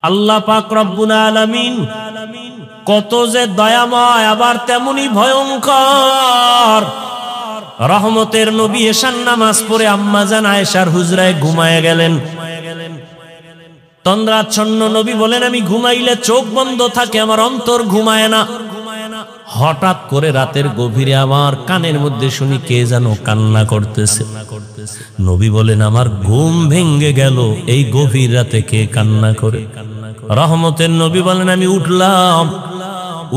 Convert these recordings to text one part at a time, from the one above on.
আল্লাহ পাক রব্বুল আলামিন কত যে দয়াময়, আবার তেমনি ভয়ঙ্কর। রহমতের নবী এশার নামাজ পড়ে আম্মাজান আয়েশার হুজরায় ঘুমায়ে গেলেন। তন্দ্রাচ্ছন্ন নবী বলেন, আমি ঘুমাইলে চোখ বন্ধ থাকে, আমার অন্তর ঘুমায় না। হঠাৎ করে রাতের গভীরে আমার কানের মধ্যে শুনি কে যেন কান্না করতেছে। নবী বলেন, আমার ঘুম ভেঙে গেল, এই গভীর রাতে কে কান্না করে? রহমতের নবী বলেন, আমি উঠলাম,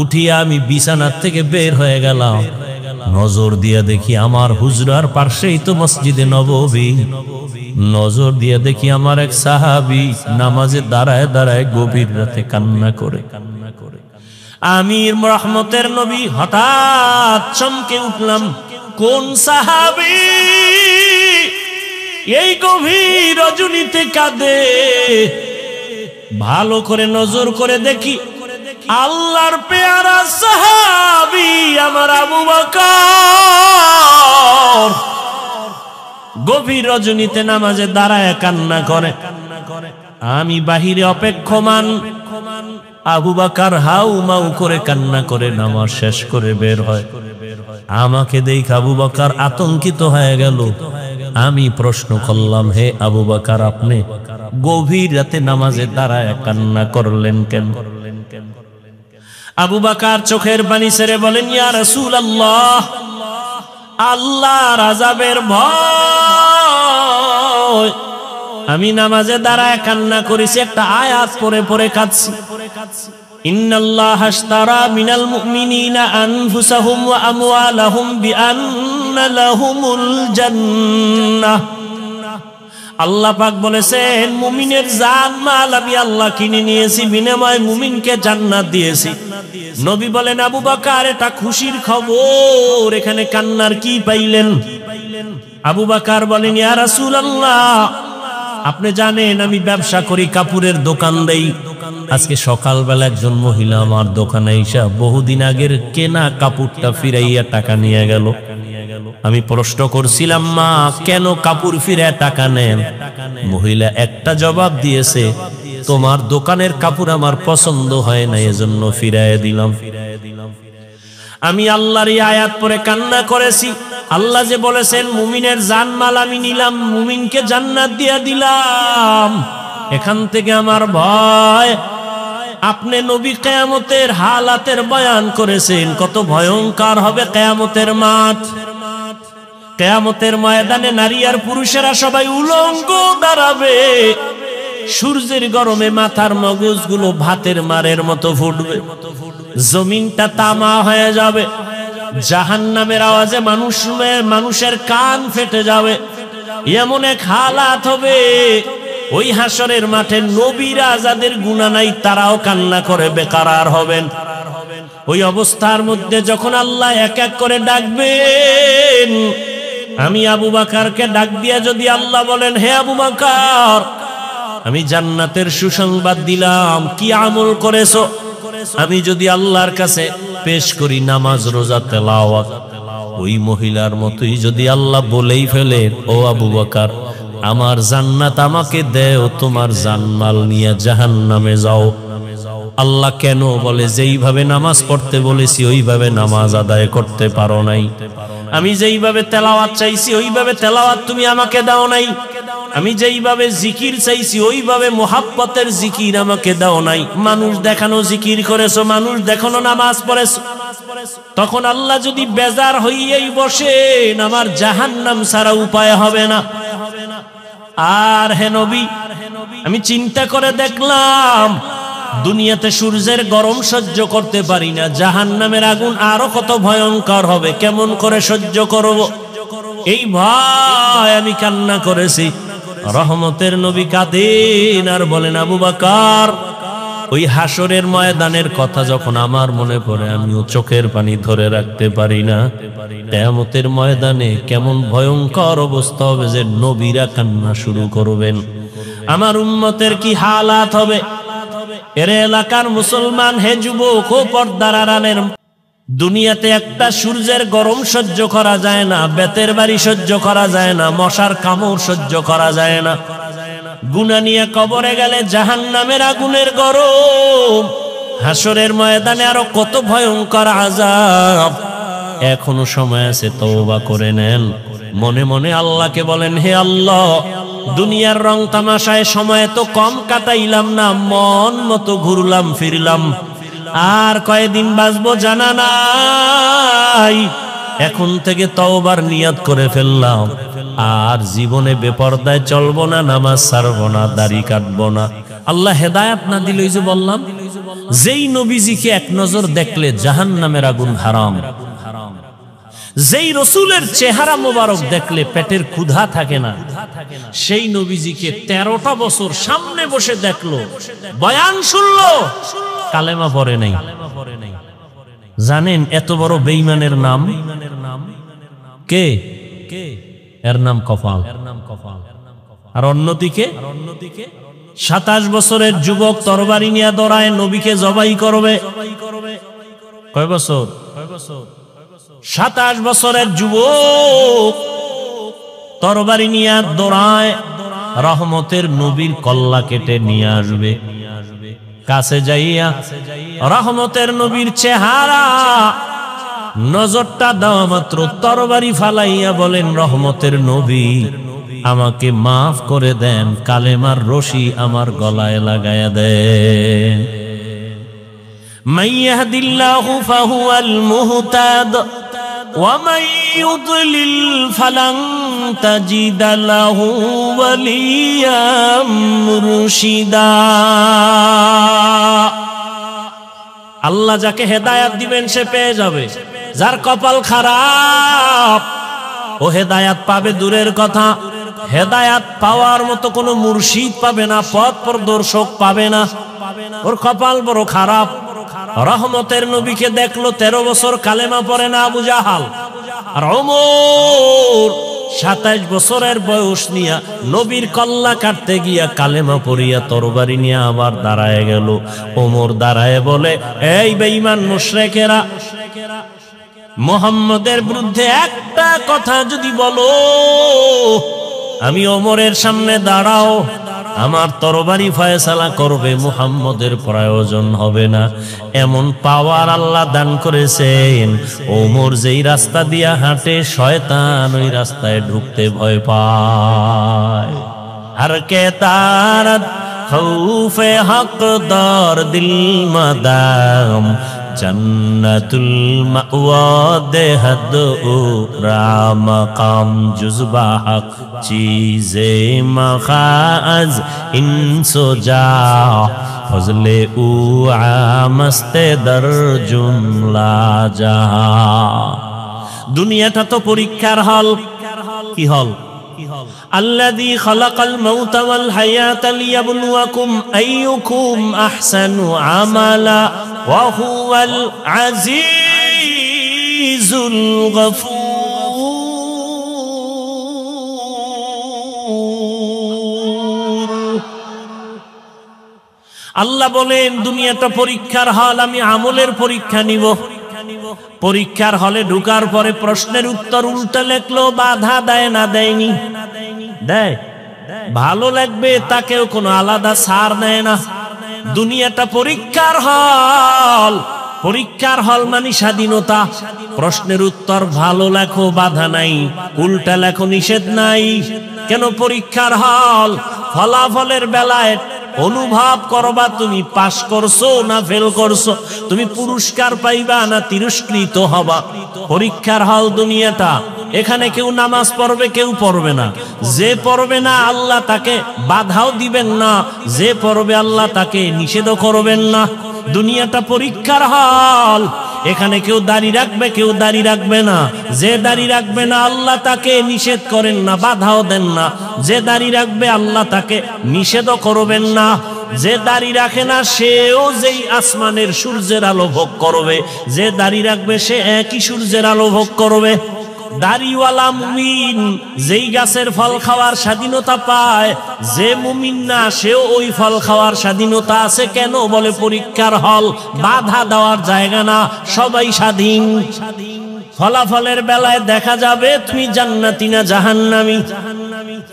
উঠিয়া আমি বিছানার থেকে বের হয়ে গেলাম। নজর দিয়া দেখি আমার হুজরার পাশেই তো মসজিদে নববী। নজর দিয়া দেখি আমার এক সাহাবী নামাজে দাঁড়ায় দাঁড়ায় গভীর রাতে কান্না করে। আমি রহমতের নবী হঠাৎ চমকে উঠলাম, কোন সাহাবী এই গভীর রজনীতে কাঁদে? ভালো করে নজর করে দেখি, আল্লাহর পেয়ারা সাহাবী আমার আবু বকর গভীর রজনীতে নামাজে দাঁড়ায় কান্না করে। আমি বাহিরে অপেক্ষমান, আবু বকর হাউ মাউ করে কান্না করে নামাজ শেষ করে বের হয়। আমাকে দেখে আবু বকর আতঙ্কিত হয়ে গেল। আমি প্রশ্ন করলাম, হে আবু বকর, আপনি গভীর রাতে নামাজে দাঁড়ায় কান্না করলেন কেন? আবু বকর চোখের পানি ছেড়ে বলেন, ইয়া রাসূলুল্লাহ, আল্লাহর আযাবের ভয় আমি নামাজে দাঁড়ায় কান্না করেছি, একটা আয়াত পড়ে পড়ে কাঁদছি। ইন্নাল্লাহা আশতারা মিনাল মুমিনিনা আনফুসাহুম ওয়া আমওয়ালাহুম বিআন্না লাহুমুল জান্নাহ। আল্লাহ পাক বলেছেন, মুমিনের জান মাল আমি আল্লাহ কিনে নিয়েছি, বিনিময়ে মুমিনকে জান্নাত দিয়েছি। নবী বলেন, আবু বকর এটা খুশির খবর, এখানে কান্নার কি পাইলেন? আবু বকর বলেন, ইয়া রাসূলুল্লাহ, আপনি জানেন আমি ব্যবসা করি, কাপড়ের দোকান দেই। আজকে সকালবেলা একজন মহিলা আমার দোকানে এসে বহুদিন আগের কেনা কাপড়টা ফিরাইয়া টাকা নিয়ে গেল। আমি প্রশ্ন করছিলাম, মা কেন কাপড় ফিরে টাকা নেন? মহিলা একটা জবাব দিয়েছে, তোমার দোকানের কাপড় আমার পছন্দ হয় না, এজন্য ফিরাইয়া দিলাম। আমি আল্লাহর এই আয়াত পড়ে কান্না করেছি। আল্লাহ যে বলেছেন, মুমিনের জানমাল আমি নিলাম, মুমিনকে জান্নাত দিয়ে দিলাম। এখান থেকে আমার ভয়। আপনি নবী কিয়ামতের হালাতের বয়ান করেছেন, কত ভয়ঙ্কর হবে কিয়ামতের মাঠ। কিয়ামতের ময়দানে নারী আর পুরুষেরা সবাই উলঙ্গ দাঁড়াবে। সূর্যের গরমে মাথার মগজগুলো ভাতের মারের মতো ফুটবে, জমিনটা তামা হয়ে যাবে। জাহান্নামের আওয়াজে মানুষের কান ফেটে যাবে। এমন এক হালাত হবে, ওই হাসরের মাঠে নবীরা যাদের গুনাহ নাই তারাও কান্না করে বেকারার হবেন। ওই অবস্থার মধ্যে যখন আল্লাহ এক এক করে ডাকবেন, আমি আবু বকরকে ডাক দিয়া যদি আল্লাহ বলেন, হে আবু বকর, আমি জান্নাতের সুসংবাদ দিলাম, কি আমল করেছো? আমি যদি আল্লাহর কাছে পেশ করি নামাজ, রোজা, তেলাওয়াত, ওই মহিলার মতোই যদি আল্লাহ বলেই ফেলে, ও আবু বকর, আমার জান্নাত আমাকে দেও, তোমার জানমাল নিয়ে জাহান্নামে যাও। আল্লাহ কেন বলে, যেইভাবে নামাজ পড়তে বলেছি ওইভাবে নামাজ আদায় করতে পারো নাই। আমি যেইভাবে তেলাওয়াত চাইছি ওইভাবে তেলাওয়াত তুমি আমাকে দাও নাই। আমি যেইভাবে জিকির চাইছি ওইভাবে মোহাব্বতের জিকির আমাকে দাও নাই। মানুষ দেখানো জিকির করেছো, মানুষ দেখানো নামাজ পড়েছো। তখন আল্লাহ যদি বেজার হইয়াই বসেন, আমার জাহান্নাম ছাড়া উপায় হবে না। আর হে নবী, আমি চিন্তা করে দেখলাম, দুনিয়াতে সূর্যের গরম সহ্য করতে পারি না, জাহান্নামের আগুন আরো কত ভয়ঙ্কর হবে, কেমন করে সহ্য করব? এই ভয় আমি কান্না করেছি। রহমতের নবী কাঁদেন আর বলেন, আবু বকর, ওই হাসরের ময়দানের কথা যখন আমার মনে পড়ে, আমিও চোখের পানি ধরে রাখতে পারি না। কিয়ামতের ময়দানে কেমন ভয়ঙ্কর অবস্থা হবে যে নবীরা কান্না শুরু করবেন। আমার উম্মতের কি হালাত হবে? এর এলাকার মুসলমান, হে যুবক ও পর্দার আড়ালের, দুনিয়াতে একটা সূর্যের গরম সহ্য করা যায় না, বেতের বাড়ি সহ্য করা যায় না, মশার কামড় সহ্য করা যায় না। গুনাহ নিয়ে কবরে গেলে জাহান্নামের আগুনের গরম, হাসরের ময়দানে আরো কত ভয়ঙ্কর আযাব। এখনো সময় আছে, তওবা করে নেন। মনে মনে আল্লাহকে বলেন, হে আল্লাহ, দুনিয়ার রং তামাশায় সময় তো কম কাটাইলাম না, মন মতো ঘুরলাম ফিরলাম, আর কয়দিন বাঁচবো জানা নাই। এখন থেকে তওবার নিয়ত করে ফেললাম, আর জীবনে বেপরদায় চলবো না, নামাজ ছাড়বো না, দাড়ি কাটবো না। আল্লাহ হেদায়েত না দিলে, ওই যে বললাম, যেই নবীজিকে এক নজর দেখলে জাহান্নামের আগুন হারাম, যেই রসুলের চেহারা মোবারক দেখলে পেটের ক্ষুধা থাকে না, সেই নবীজিকে 13টা বছর সামনে বসে দেখলো, বয়ান শুনলো, কালেমা পড়ে নাই। জানেন এত বড় বেঈমানের নাম কে? এর নাম কপাল। আর অন্যদিকে 27 বছরের যুবক তরবারি নিয়ে দৌড়ায়, নবীকে জবাই করবে। কয় বছর? 27 বছরের যুবক তরবারি নিয়ে দৌড়ায়, রহমতের নবীর কল্লা কেটে নিয়ে আসবে। কাছে যাইয়া রহমতের নবীর চেহারা নজরটা দেওয়া মাত্র তরবারি ফালাইয়া বলেন, রহমতের নবী, আমাকে মাফ করে দেন, কালেমার রশি আমার গলায় লাগায়া দেন। মান ইয়াহদিল্লাহু ফাহুয়াল মুহতাদ ওয়া মান ইউদ্লিল ফালান তাজিদা লাহু ওয়ালিয়াম মুরশিদা। আল্লাহ যাকে হেদায়েত দিবেন সে পেয়ে যাবে, যার কপাল খারাপ ও হেদায়েত পাবে দূরের কথা, হেদায়েত পাওয়ার মতো কোনো মুর্শিদ পাবে না, পথ প্রদর্শক পাবে না, ওর কপাল বড় খারাপ। রহমতের নবীকে দেখলো, 13 বছর কালেমা পড়ে না আবু জাহাল। আর ওমর 27 বছরের বয়স নিয়া নবীর কল্লা কাটতে গিয়া কালেমা পড়িয়া তরবারি নিয়ে আবার দাঁড়ায় গেল। ওমর দাঁড়ায় বলে, এই বেঈমান মুশরিকেরা, মুহাম্মদের বিরুদ্ধে একটা কথা যদি বলো, আমি ওমরের সামনে দাঁড়াও, আমার তরবারি ফয়সালা করবে, মুহাম্মদের প্রয়োজন হবে না। এমন পাওয়ার আল্লাহ দান করেছেন, ওমর যেই রাস্তা দিয়া হাঁটে শয়তান ওই রাস্তায় ঢুকতে ভয় পায়। আর কে তারাত খৌফে হকদার দিল মাদাম, জন্নতুল মাওয়া দেহদ ও রামকাম, জুজবা হক চীজে মখাজ ইনসো যা, ফজলে উ আমস্তে দর জুমলা জাহা। দুনিয়াটা তো পরীক্ষার হল। কি হল? আল্লাযী খালাকাল মাউতা ওয়াল হায়াতা লিয়াবলুয়াকুম আইয়ুকুম আহসানু আমালা ওয়া হুয়াল আজিজুল গফুর। আল্লাহ বলেন, দুনিয়াটা পরীক্ষার হল, আমি আমলের পরীক্ষা নিব। পরীক্ষার হলে ঢুকার পরে প্রশ্নের উত্তর উল্টা লেখলো, বাধা দেয় না? দেয়নি? দেয়। ভালো লাগবে তাকেও কোনো আলাদা ছাড় দেয় না। দুনিয়াটা পরীক্ষার হল। পরীক্ষার হল মানে স্বাধীনতা। প্রশ্নের উত্তর ভালো লেখো, বাধা নাই, উল্টা লেখো, নিষেধ নাই। কেন পরীক্ষার হল? ফলাফলের বেলায় অনুভব করবা তুমি পাস করছো না ফেল করছো, তুমি পুরস্কার পাইবা না তিরস্কৃত হবা। পরীক্ষার হল দুনিয়াটা। এখানে কেউ নামাজ পড়বে, কেউ পড়বে না। যে পড়বে না আল্লাহ তাকে বাধাও দিবেন না, যে পড়বে আল্লাহ তাকে নিষেধও করবেন না। দুনিয়াটা পরীক্ষার হল। এখানে কেউ দাড়ি রাখবে, কেউ দাড়ি রাখবে না। যে দাড়ি রাখবে না আল্লাহ তাকে নিষেধ করেন না, বাধাও দেন না। যে দাড়ি রাখবে আল্লাহ তাকে নিষেধও করবেন না। যে দাড়ি রাখে না সেও যেই আসমানের সূর্যের আলো ভোগ করবে, যে দাড়ি রাখবে সে একই সূর্যের আলো ভোগ করবে। দাড়িওয়ালা মুমিন যেই গাছের ফল খাওয়ার স্বাধীনতা পায়, যে মুমিন না সেও ওই ফল খাওয়ার স্বাধীনতা আছে। কেন? বলে পরীক্ষার হল, বাধা দেওয়ার জায়গা না, সবাই স্বাধীন। ফলাফলের বেলায় দেখা যাবে তুমি জান্নাতি না জাহান্নামী।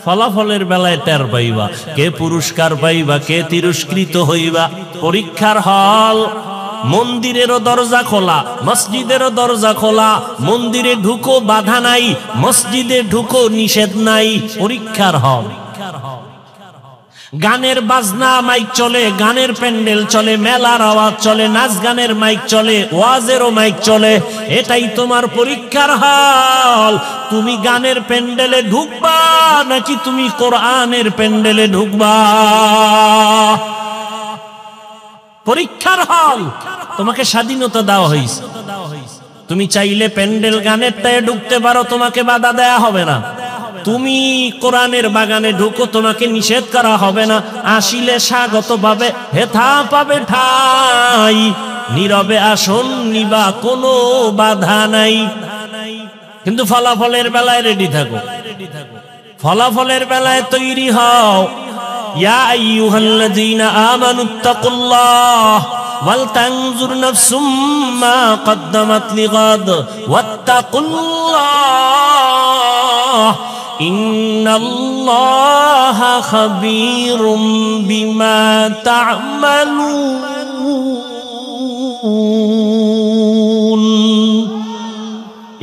ফলাফলের বেলায় টের পাইবা কে পুরস্কার পাইবা, কে তিরস্কৃত হইবা। পরীক্ষার হল। মন্দিরেরও দরজা খোলা, মসজিদেরও দরজা খোলা। মন্দিরে ঢুকো বাধা নাই, মসজিদে ঢুকো নিষেধ নাই। পরীক্ষার হল। গানের বাজনা মাইক চলে, গানের প্যান্ডেল চলে, মেলার আওয়াজ চলে, নাচ গানের মাইক চলে, ওয়াজেরও মাইক চলে। এটাই তোমার পরীক্ষার হল। তুমি গানের প্যান্ডেলে ঢুকবা নাকি তুমি কোরআনের প্যান্ডেলে ঢুকবা? পরীক্ষার হল। তোমাকে স্বাধীনতা দেওয়া হয়েছে, তুমি চাইলে প্যান্ডেল গানেরটায় ঢুকতে পারো, তোমাকে বাধা দেয়া হবে না। তুমি কোরআনের বাগানে ঢুকো, তোমাকে নিষেধ করা হবে না। আসিলে স্বাগত পাবে, হেথা পাবে ঠাই। নীরবে আসন নিবা, কোনো বাধা নাই। কিন্তু ফলাফলের বেলায় রেডি থাকো, ফলাফলের বেলায় তৈরি হও। ইয়া আইয়ুহাল্লাযীনা আমানুত্তাকুল্লাহ ওয়াল তানজুর নাফসুম মা কদ্দামাত লিগাদ ওয়াত্তাকুল্লাহ ইন্নাল্লাহা খাবীরুম বিমা তা'মালুন।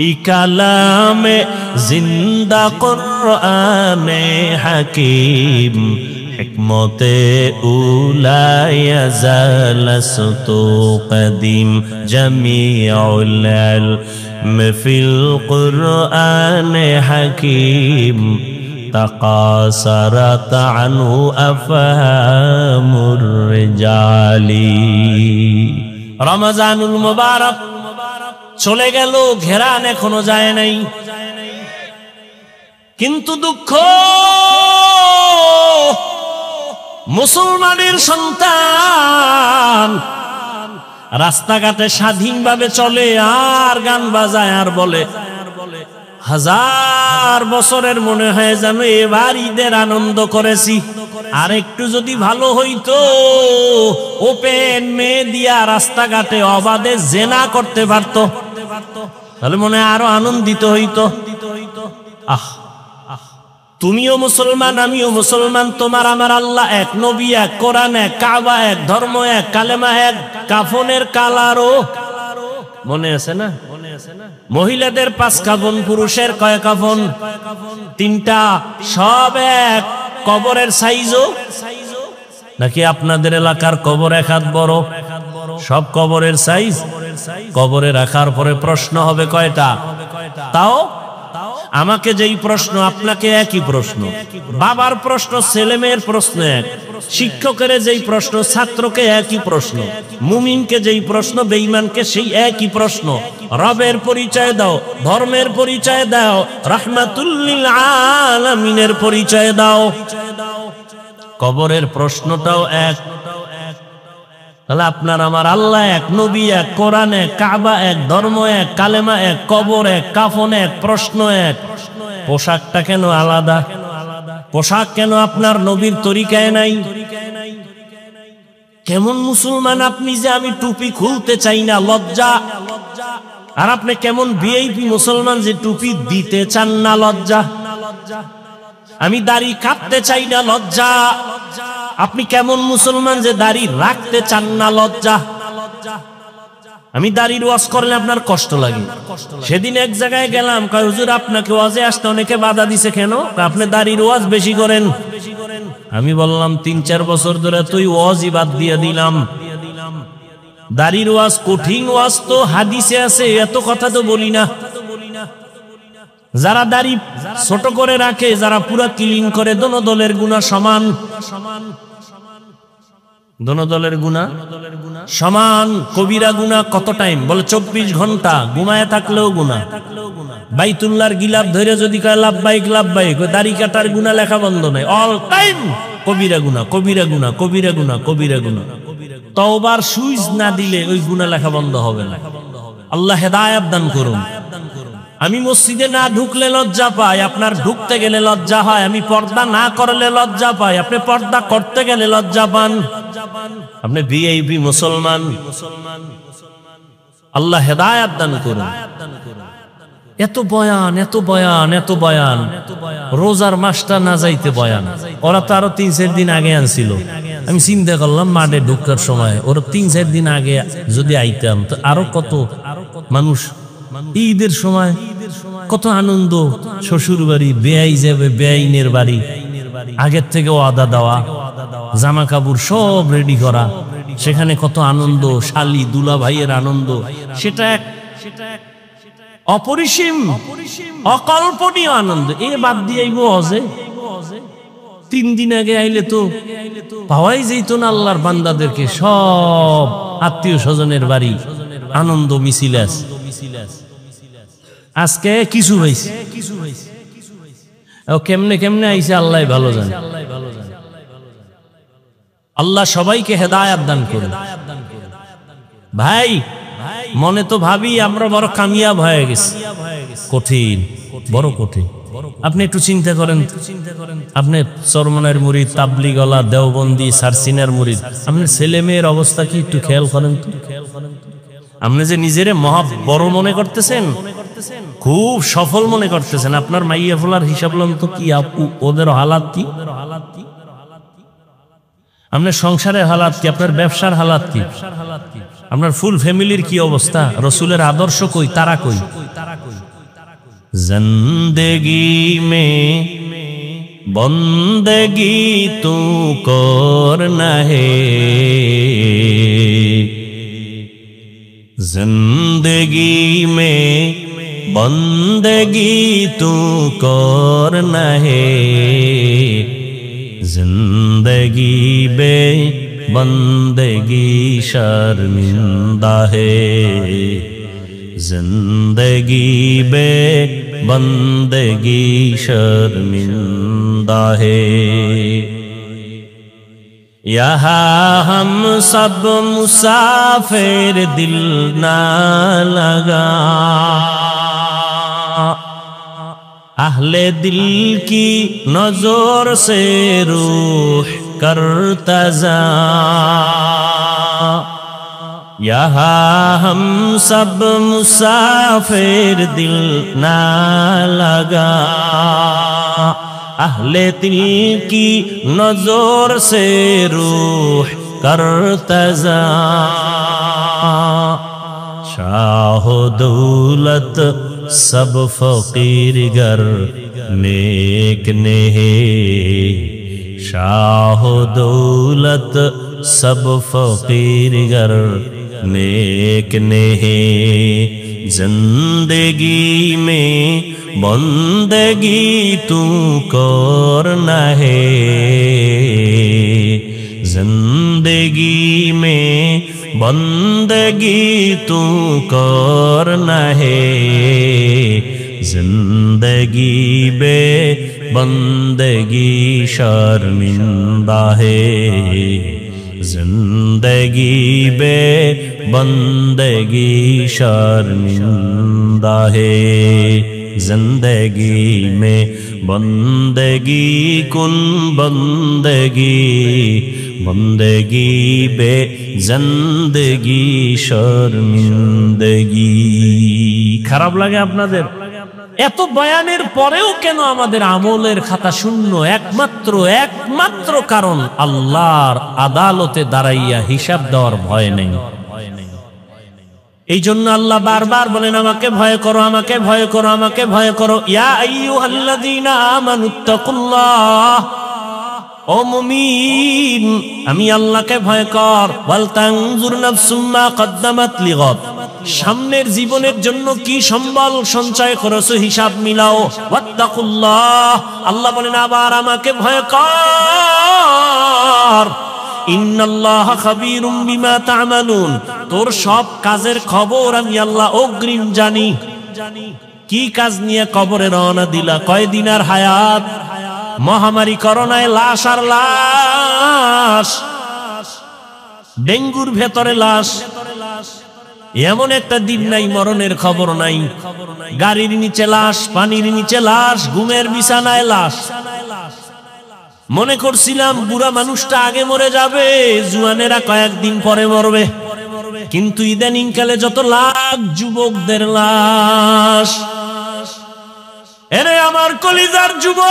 ই কালামে জিন্দা কুরআনে হাকীম হিকমতে উলায়া জালাসতু কদিম জামিউল ইলম ফিল কুরআনে হাকীম তাকাসারাত আনহু আফহামুর রিজালি। রমজানুল মুবারক চলে গেল, ঘেরান এখনো যায় নাই। কিন্তু দুঃখ, মুসলমানের সন্তান রাস্তাঘাটে স্বাধীনভাবে চলে আর গান বাজায় আর বলে, হাজার বছরের মনে হয় যেন এবার ঈদের আনন্দ করেছি, আর একটু যদি ভালো হইতো ওপেন মেয়ে দিয়া রাস্তাঘাটে অবাধে জেনা করতে পারতো, তাহলে মনে হয় আরো আনন্দিত হইতো। আহ, তুমিও মুসলমান, আমিও মুসলমান, তোমার আমার আল্লাহ এক, নবী এক, কোরআন এক, কাবা এক, ধর্ম এক, কালেমা এক, কাফনের কালারও মনে আছে না? মহিলাদের 5 কাফন, পুরুষের কয় কাফন? 3টা, সব এক। কবরের সাইজও নাকি আপনাদের এলাকার কবর এক হাত বড়? সব কবরের সাইজ। কবরে রাখার পরে প্রশ্ন হবে কয়টা? তাও আমাকে যেই প্রশ্ন আপনাকে একই প্রশ্ন, বাবার প্রশ্ন ছেলে মেয়ের প্রশ্ন এক, শিক্ষকের যেই প্রশ্ন ছাত্রকে একই প্রশ্ন, মুমিনকে যেই প্রশ্ন বেঈমানকে সেই একই প্রশ্ন। রবের পরিচয় দাও, ধর্মের পরিচয় দাও, রাহমাতুল লিল আলামিনের পরিচয় দাও। কবরের প্রশ্নটাও এক। তাহলে আপনার আমার আল্লাহ এক, নবী এক, কোরআন এক, কাবা এক, ধর্ম এক, কালেমা এক, কবর এক, কাফন এক, প্রশ্ন এক। পোশাকটা কেন আলাদা? পোশাক কেন আপনার নবীর তরিকায় নাই? কেমন মুসলমান আপনি যে আমি টুপি খুলতে চাই না, লজ্জা। আর আপনি কেমন ভিআইপি মুসলমান যে টুপি দিতে চান না, লজ্জা। আমি দাড়ি কাটতে চাই না, লজ্জা। আপনি কেমন মুসলমান যে দাড়ি রাখতে চান না, লজ্জা। আমি দাড়ির ওয়াজ করলে আপনার কষ্ট লাগে। সেদিন এক জায়গায় গেলাম, কয় হুজুর আপনাকে ওয়াজে আসতে অনেকে বাধা দিছে কেন? আপনি দাড়ির ওয়াজ বেশি করেন। আমি বললাম 3-4 বছর ধরে তুই ওয়াজই বাদ দিয়ে দিলাম। দাড়ির ওয়াজ কঠিন ওয়াজ তো হাদিসে আছে, এত কথা তো বলি না। যারা দাড়ি ছোট করে রাখে, যারা পুরা ক্লিন করে, দোনো দলের গুনাহ সমান। দোনো দলের গুনাহ সমান। কবিরা গুনাহ কত টাইম? বলে 24 ঘন্টা ঘুমায় থাকলেও গুনাহ। বাইতুল্লাহর গিলাফ ধরে যদি কয় লাব্বাইক লাব্বাইক, দাড়ি কাটার গুনাহ লেখা বন্ধ নাই, অল টাইম কবিরা গুনাহ, কবিরা গুনাহ, কবিরা গুনাহ, কবিরা গুনাহ। তওবার সুইচ না দিলে ওই গুনাহ লেখা বন্ধ হবে না। আল্লাহ হেদায়েত দান করুন। আমি মসজিদে না ঢুকলে লজ্জা পাই, আপনার ঢুকতে গেলে লজ্জা হয়। আমি পর্দা না করলে লজ্জা পাই, আপনি পর্দা করতে গেলে লজ্জা পান। আপনি ভিআইপি মুসলমান। আল্লাহ হেদায়েত দান করুন। এত বয়ান, এত বয়ান, এত বয়ান, রোজার মাসটা না যাইতে বয়ান। ওরা তো আরো 3-4 দিন আগে আনছিল। আমি চিন্তা করলাম মাঠে ঢুকার সময় ওরা 3-4 দিন আগে যদি আইতাম তো আরো কত মানুষ। ঈদের সময় কত আনন্দ, শ্বশুর বাড়ি, বেআই যাবে বেআইনের বাড়ি, আগের থেকে ওয়াদা দেওয়া, জামা কাপড় সব রেডি করা, সেখানে কত আনন্দ, শালি দুলা ভাইয়ের আনন্দ, সেটা এক অপরিসীম অকল্পনীয় আনন্দ। এ বাদ দিয়ে আইবো হজে 3 দিন আগে আইলে তো পাওয়াই যেত না আল্লাহর বান্দাদেরকে। সব আত্মীয় স্বজনের বাড়ি আনন্দ মিছিল আছে। আজকে কিছু হয়েছে, কেমনে কেমনে আইছে আল্লাহ ভালো জানে। আল্লাহ সবাইকে হেদায়েত দান করুন। ভাই মনে তো ভাবি আমরা বড় কামিয়াব হয়ে গেছি, কঠিন, বড় কঠিন। আপনি একটু চিন্তা করেন, আপনি চরমনের মুরিদ, তাবলিগওয়ালা, দেওবন্দি, সারসিনার মুরিদ, আপনার ছেলে মেয়ের অবস্থা কি একটু খেয়াল করেন তো। আপনি যে নিজেরে মহা বড় মনে করতেছেন, খুব সফল মনে করতেছেন, আপনার মাইয়া ফোলার হিসাব লন তো কি, ওদের হালাত কি, আপনার সংসারের হালাত কি, আপনার ব্যবসার হালাত কি, আপনার ফুল ফ্যামিলির কি অবস্থা, রসুলের আদর্শ কই, তারা কই। জিন্দেগি মে বন্দেগি তু করনা হে, जिंदगी में बंदगी तू करना है, जिंदगी बे बंदगी शर्मिंदा है, जिंदगी बे बंदगी शर्मिंदा है। यहाँ हम सब मुसाफिर दिल ना लगा, अहले दिल की नजर से रूह करता जा। यहाँ हम सब मुसाफिर दिल ना लगा, अहले दिल की नजर से रूह करता जा। शाह दौलत सब फकीर गर नेक ने है, शाह दौलत सब फकीर गर नेक ने है, जिंदगी में बंदगी तू करना है, जिंदगी में बंदगी तू करना है, जिंदगी बे बंदगी शर्मिंदा है, जिंदगी बे बंदगी शर्मिंदा है, जिंदगी में बंदगी कुन बंदगी, बंदगी बे जिंदगी शर्मिंदगी। খারাপ লাগে আপনাদের? এত বয়ানের পরেও কেন আমাদের আমলের খাতা শূন্য? একমাত্র কারণ আল্লাহর আদালতে দাঁড়াইয়া হিসাব দেওয়ার ভয় নেই। এই জন্য আল্লাহ বারবার বলেন আমাকে ভয় করো, আমাকে ভয় করো, আমাকে ভয় করো। ইয়া আইয়ুহাল্লাযীনা আমানুত্তাকুল্লাহ, ও মুমিন আমি আল্লাহকে ভয় কর। ওয়াল তানজুর নাফসুম মা কদ্দামাত লিগাদ, সামনের জীবনের জন্য কি সম্বল সঞ্চয় করেছো হিসাব মিলাও। ওয়াত্তাকুল্লাহ, আল্লাহ বলেন আবার আমাকে ভয় কর। ইন্নাল্লাহা খাবীরুম বিমা তা'মালুন, তোর সব কাজের খবর আমি আল্লাহ অগ্রিম জানি। কি কাজ নিয়ে কবরে রওনা দিলা? কয়দিনের হায়াত? মহামারী করোনায় লাশ আর লাশ, ডেঙ্গুর ভেতরে লাশ, এমন একটা দিন নাই মরণের খবর নাই। গাড়ির নিচে লাশ, পানির নিচে লাশ, ঘুমের বিছানায় লাশ। মনে করছিলাম বুড়া মানুষটা আগে মরে যাবে, জুয়ানেরা কয়েকদিন পরে মরবে, কিন্তু ইদানিং কালে যত লাখ যুবকদের লাশ, এরে আমার কলিজার যুবক,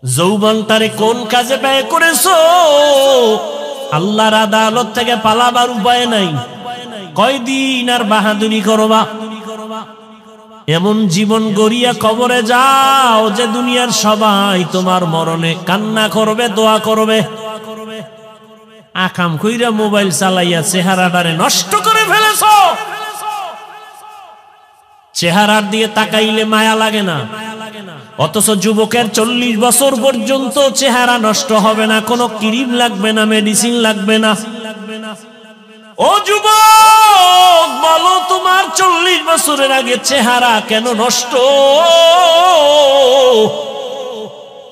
যৌবনটারে কোন কাজে ব্যয় করেছো? আল্লাহর আদালত থেকে পালাবার উপায় নাই। কয়দিন আর বাহাদুরি করবা? এমন জীবন গড়িয়া কবরে যাও যে দুনিয়ার সবাই তোমার মরণে কান্না করবে, দোয়া করবে। আকাম কইরা মোবাইল চালাইয়া চেহারাটারে নষ্ট করে ফেলেছো। চেহারার দিয়ে তাকাইলে মায়া লাগে না, অথচ যুবকের 40 বছর পর্যন্ত চেহারা নষ্ট হবে না, কোনো ক্রিম লাগবে না, মেডিসিন লাগবে না। ও যুবক, বলো তোমার 40 বছরের আগে চেহারা কেন নষ্ট?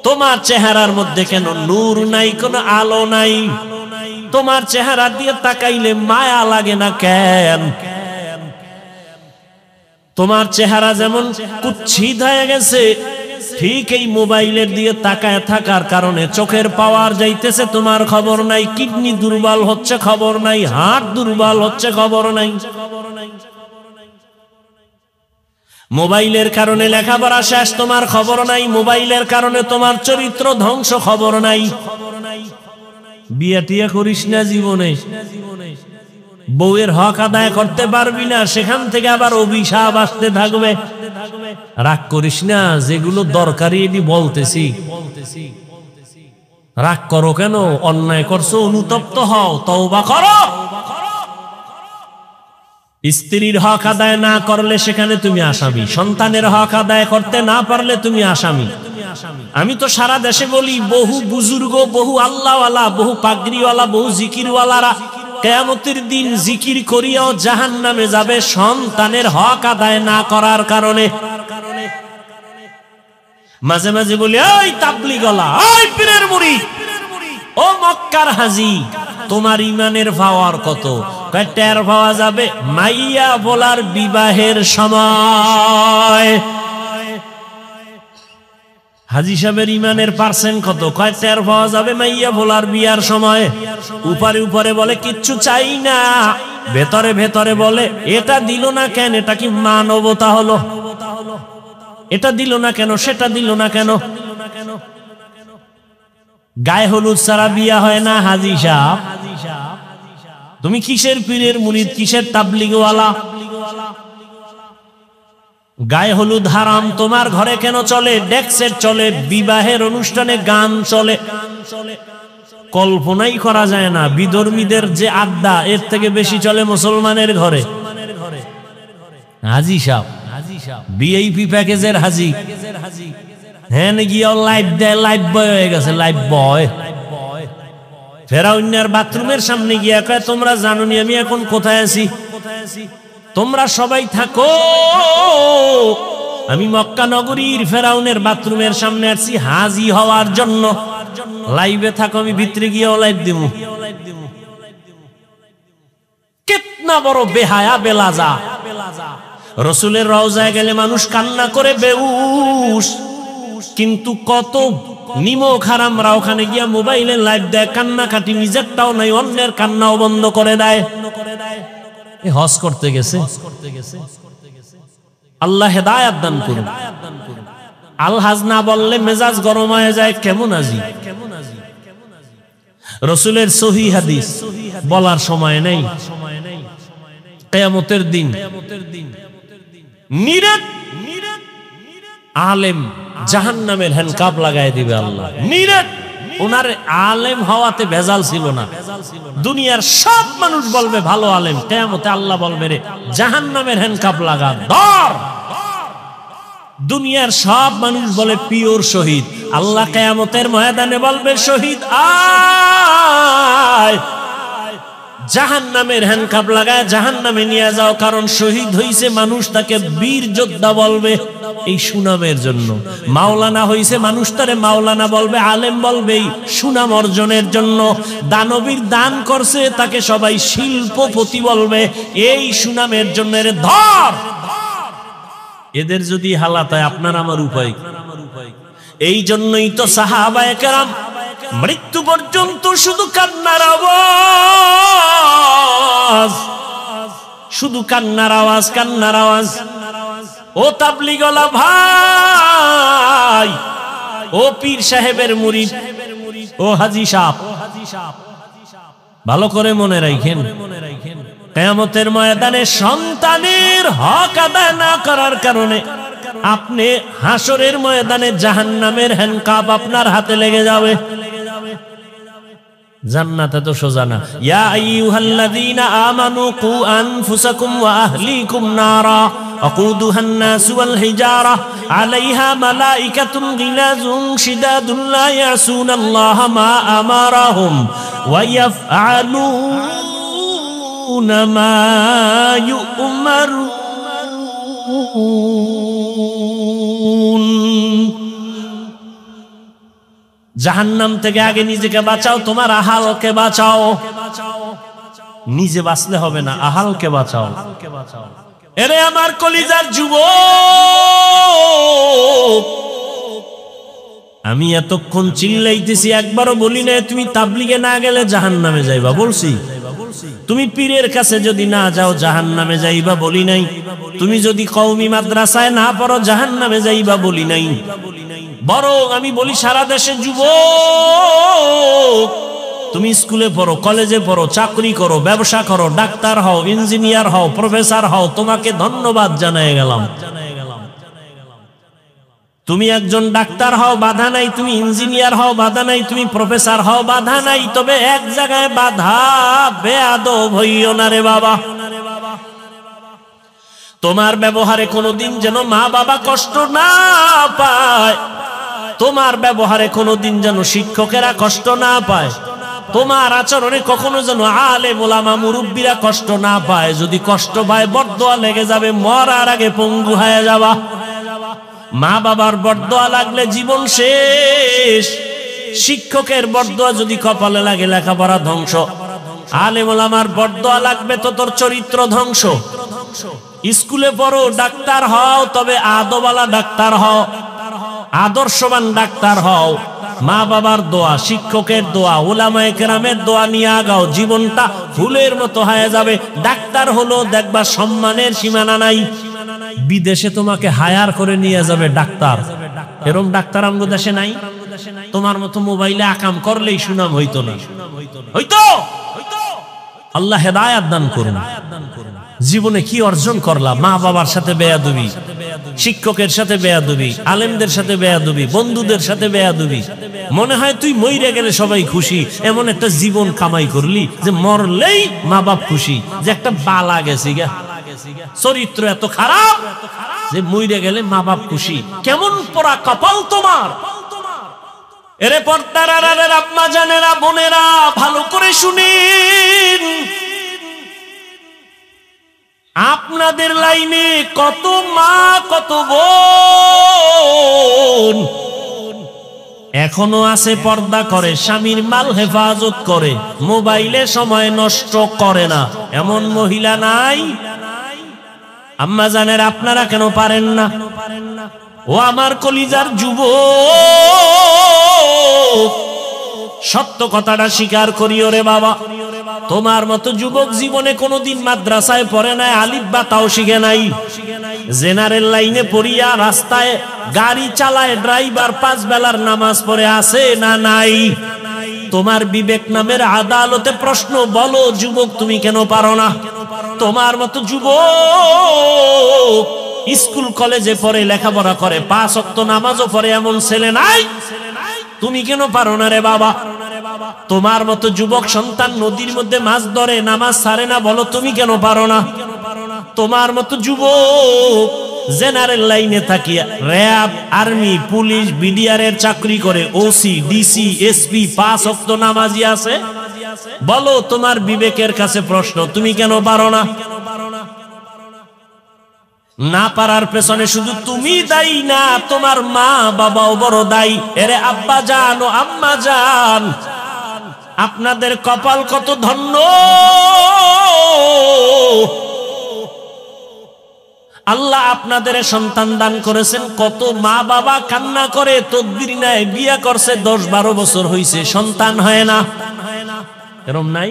তোমার চেহারার মধ্যে কেন নূর নাই, কোনো আলো নাই? তোমার চেহারা দিয়ে তাকাইলে মায়া লাগে না কেন? তোমার চেহারা যেমন কুৎসিত হয়ে গেছে, ঠিক এই মোবাইলের দিয়ে তাকায় থাকার কারণে চোখের পাওয়ার যাইতেছে, তোমার খবর নাই। কিডনি দুর্বল হচ্ছে, খবর নাই। হার্ট দুর্বল হচ্ছে, খবর নাই। মোবাইলের কারণে লেখাপড়া শেষ, তোমার খবর নাই। মোবাইলের কারণে তোমার চরিত্র ধ্বংস, খবর নাই। বিয়ে টিয়া করিস না জীবনে, বউয়ের হক আদায় করতে পারবি না, সেখান থেকে আবার অভিশাপ আসতে থাকবে। রাগ করিস না, যেগুলো দরকারি এটি বলতেছি। রাগ করো কেন? অন্যায় করছো, অনুতপ্ত হও, তওবা করো। স্ত্রীর হক আদায় না করলে সেখানে তুমি আসামি। সন্তানের হক আদায় করতে না পারলে তুমি আসামি। আমি তো সারা দেশে বলি, বহু বুজুর্গ, বহু আল্লাহওয়ালা, বহু পাগড়িওয়ালা, বহু জিকিরওয়ালারা কিয়ামতের দিন জিকির করিয়াও জাহান্নামে যাবে সন্তানের হক আদায় না করার কারণে। মাঝে মাঝে বলি, ওই তাবলীগওয়ালা, ওই পীরের মুরিদ, ও মক্কার হাজী, তোমার ইমানের পাওয়ার কত? টের পাওয়া যাবে মাইয়া বলার বিবাহের সময়। হাজী সাহেবের ইমানের পার্সেন্ট কত? কয় টের পাওয়া যাবে মাইয়া বলার বিয়ার সময়। উপরে উপরে বলে কিচ্ছু চাই না, ভেতরে ভেতরে বলে এটা দিল না কেন? এটা কি মানবতা হলো? এটা দিল না কেন, সেটা দিল না কেন? গায়ে হলুদ ছাড়া বিয়া হয় না হাজী সাহেব। তুমি কিসের পীরের মুরিদ, কিসের তাবলীগওয়ালা? গায়ে হলুদ হারাম তোমার ঘরে কেন চলে? ডেক্সের চলে, বিবাহের অনুষ্ঠানে গান চলে, কল্পনাই করা যায় না। বিধর্মীদের যে আড্ডা, এর থেকে বেশি চলে মুসলমানের ঘরে। হাজী সাহেব ভিআইপি প্যাকেজের হাজী, হ্যাঁ গিয়ে লাইভ দেয়, লাইভ বয় হয়ে গেছে, লাইভ বয়। ফেরাউনের বাথরুমের সামনে গিয়া কয়, তোমরা জানো নি আমি এখন কোথায় আছি? তোমরা সবাই থাকো, আমি মক্কা নগরীর ফেরাউনের বাথরুমের সামনে আসছি হাজী হওয়ার জন্য। লাইভে থাকো, আমি ভিতরে গিয়েও লাইভ দিব। কিতনা বড় বেহায়া বেলাজা! রসুলের রওজায় গেলে মানুষ কান্না করে বেহুশ, কিন্তু কত নিমক হারামরা ওখানে গিয়া মোবাইলে লাইভ দেয়, কান্নাকাটি নিজেরটাও নাই, অন্যের কান্নাও বন্ধ করে দেয়। হজ করতে গেছে, আল্লাহ হেদায়েত দান করুন। আল হাজ না বললে মেজাজ গরম হয়ে যায়, কেমন আজি? রসুলের সহিহ হাদিস বলার সময় নেই। কিয়ামতের দিন নিরেট আলেম জাহান্নামের হ্যান্ডকাপ লাগায় দিবে আল্লাহ। নিরেট ওনার আলেম হওয়াতে ভেজাল ছিল না। দুনিয়ার সব মানুষ বলবে ভালো আলেম, কিয়ামতে আল্লাহ বলবে রে জাহান্নামের হ্যান্ডকাপ লাগা ধর। দুনিয়ার সব মানুষ বলে পিওর শহীদ, আল্লাহ কিয়ামতের ময়দানে বলবে শহীদ আয়, জাহান্নামের হ্যান্ডকাপ লাগায় জাহান্নামে নিয়ে যাও। কারণ শহীদ হইছে মানুষ তাকে বীর যোদ্ধা বলবে এই সুনামের জন্য। মাওলানা হইছে মানুষ তারে মাওলানা বলবে, আলেম বলবে এই সুনাম অর্জনের জন্য। দানবীর দান করছে তাকে সবাই শিল্পপতি বলবে এই সুনামের জন্য। এর ধর, এদের যদি হালাত হয় আপনার আমার উপায়। এই জন্যই তো সাহাবায়ে কেরাম মৃত্যু পর্যন্ত শুধু কান্নার আওয়াজ, শুধু কান্নার আওয়াজ, কান্নার আওয়াজ। ও তাবলীগওয়ালা ভাই, ও পীর সাহেবের মুরিদ, ও হাজী সাহেব, ভালো করে মনে রাখেন, কিয়ামতের ময়দানে সন্তানের হক আদায় না করার কারণে আপনি হাসরের ময়দানে জাহান্নামের হ্যান্ডকাপ আপনার হাতে লেগে যাবে। জান্নাতে তো সোজা না। ইয়া আইয়ুহাল্লাযীনা আমানু কু আনফুসাকুম ওয়া আহলিকুম নারা ওয়াকুদুহান নাস ওয়াল হিজারা আলাইহা মালাইকাতুন গিলাযুন শিদাদুন লা ইয়াসুনাল্লাহা মা আমারাহুম ওয়া ইয়াফআলুনা মা ইউমারুন। জাহান্নাম থেকে আগে নিজেকে বাঁচাও, তোমার আহালকে বাঁচাও। নিজে বাঁচলে হবে না, আহালকে বাঁচাও। এরে আমার কলিজার যুবক, আমি এতক্ষণ চিল্লাইতেছি, একবারও বলি না তুমি তাবলীগে না গেলে জাহান্নামে যাইবা, বলছি? তুমি পীরের কাছে যদি না যাও জাহান্নামে যাইবা, বলি নাই? তুমি যদি কওমি মাদ্রাসায় না পড়ো জাহান্নামে যাইবা, বলি নাই? বরং আমি বলি সারা দেশের যুবক, তুমি স্কুলে পড়ো, কলেজে পড়ো, চাকরি করো, ব্যবসা করো, ডাক্তার হও, ইঞ্জিনিয়ার হও, প্রফেসর হও, তোমাকে ধন্যবাদ জানাই গেলাম। তুমি একজন ডাক্তার হও, বাধা নাই। তুমি ইঞ্জিনিয়ার হও, বাধা নাই। তুমি প্রফেসর হও, বাধা নাই। তবে এক জায়গায় বাধা, বেয়াদব হইও না রে বাবা। তোমার ব্যবহারে কোনোদিন যেন মা বাবা কষ্ট না পায়, তোমার ব্যবহারে কোনোদিন যেন শিক্ষকেরা কষ্ট না পায়, তোমার আচরণে কখনো যেন আলেম ওলামা মুরব্বীরা কষ্ট না পায়। যদি কষ্ট পায় বরদোয়া লেগে যাবে, মরার আগে পঙ্গু হয়ে যাবা। মা বাবার বরদোয়া লাগলে জীবন শেষ। শিক্ষকের বরদোয়া যদি কপালে লাগে লেখাপড়া ধ্বংস। আলেম ওলামার বরদোয়া লাগবে তো তোর চরিত্র ধ্বংস। স্কুলে পড়ো, ডাক্তার হও, তবে আদওয়ালা ডাক্তার হও, আদর্শবান ডাক্তার হও। মা বাবার দোয়া, শিক্ষকের দোয়া, উলামায়ে কেরামের দোয়া নিয়ে আগাও। জীবনটা ফুলের মতো হয়ে যাবে। ডাক্তার হলো দেখবা সম্মানের সীমানা নাই। বিদেশে তোমাকে হায়ার করে নিয়ে যাবে ডাক্তার। এরকম ডাক্তার আমগো দেশে নাই। তোমার মতো মোবাইলে আকাম করলেই সুনাম হইতো না, হইতো? আল্লাহ হেদায়েত দান করুন। জীবনে কি অর্জন করলাম? মা বাবার সাথে বেয়াদবি, শিক্ষকের সাথে বেয়াদবি, আলেমদের সাথে বেয়াদবি, বন্ধুদের সাথে বেয়াদবি। মনে হয় তুই মইরে গেলে সবাই খুশি, এমন একটা জীবন কামাই করলি যে মরলেই মা বাপ খুশি, যে একটা বালা গেছি গা। চরিত্র এত খারাপ যে মইরে গেলে মা বাপ খুশি। কেমন পোড়া কপাল তোমার! এরে পর্দার আড়ালের আম্মা জানেরা, বোনেরা, ভালো করে শুনেন। আপনাদের লাইনে কত মা, কত বোন এখনো আছে পর্দা করে, স্বামীর মাল হেফাজত করে, মোবাইলে সময় নষ্ট করে না। এমন মহিলা নাই? আম্মা জানের আপনারা কেন পারেন না? ও আমার কলিজার যুবক, সত্য কথাটা স্বীকার করিও রে বাবা। তোমার মতো যুবক জীবনে কোনোদিন মাদ্রাসায় পড়ে নাই, আলিফ বা তাও শিখে নাই। জেনারেল লাইনে পড়িয়া রাস্তায় গাড়ি চালায়, ড্রাইভার 5 বেলার নামাজ পড়ে আছে না নাই? তোমার বিবেক নামের আদালতে প্রশ্ন, বলো যুবক তুমি কেন পারো না? তোমার মতো যুবক স্কুল কলেজে পড়ে, লেখাপড়া করে, 5 ওয়াক্ত নামাজও পড়ে, এমন ছেলে নাই? তুমি কেন পারো না রে বাবা? তোমার মতো যুবক সন্তান নদীর মধ্যে মাছ ধরে, নামাজ ছাড়ে না, বলো তুমি কেন পারো না? তোমার মতো যুবক জেনারেল লাইনে থাকিয়া র‍্যাব, আর্মি, পুলিশ, বিডিআর এর চাকরি করে, ওসি, ডিসি, এসপি, 5 ওয়াক্ত নামাজি আছে, বলো তোমার বিবেকের কাছে প্রশ্ন, তুমি কেন পারো না? না পারার পেছনে শুধু তুমি দায়ী না, তোমার মা বাবাও বড় দায়ী। এরে আব্বা জান ও আম্মা জান, আপনাদের কপাল কত ধন্য। আল্লাহ আপনাদের সন্তান দান করেছেন। কত মা বাবা কান্না করে, তদবির নেয়, বিয়ে করছে, 10-12 বছর হইছে, সন্তান হয় না। এরম নাই?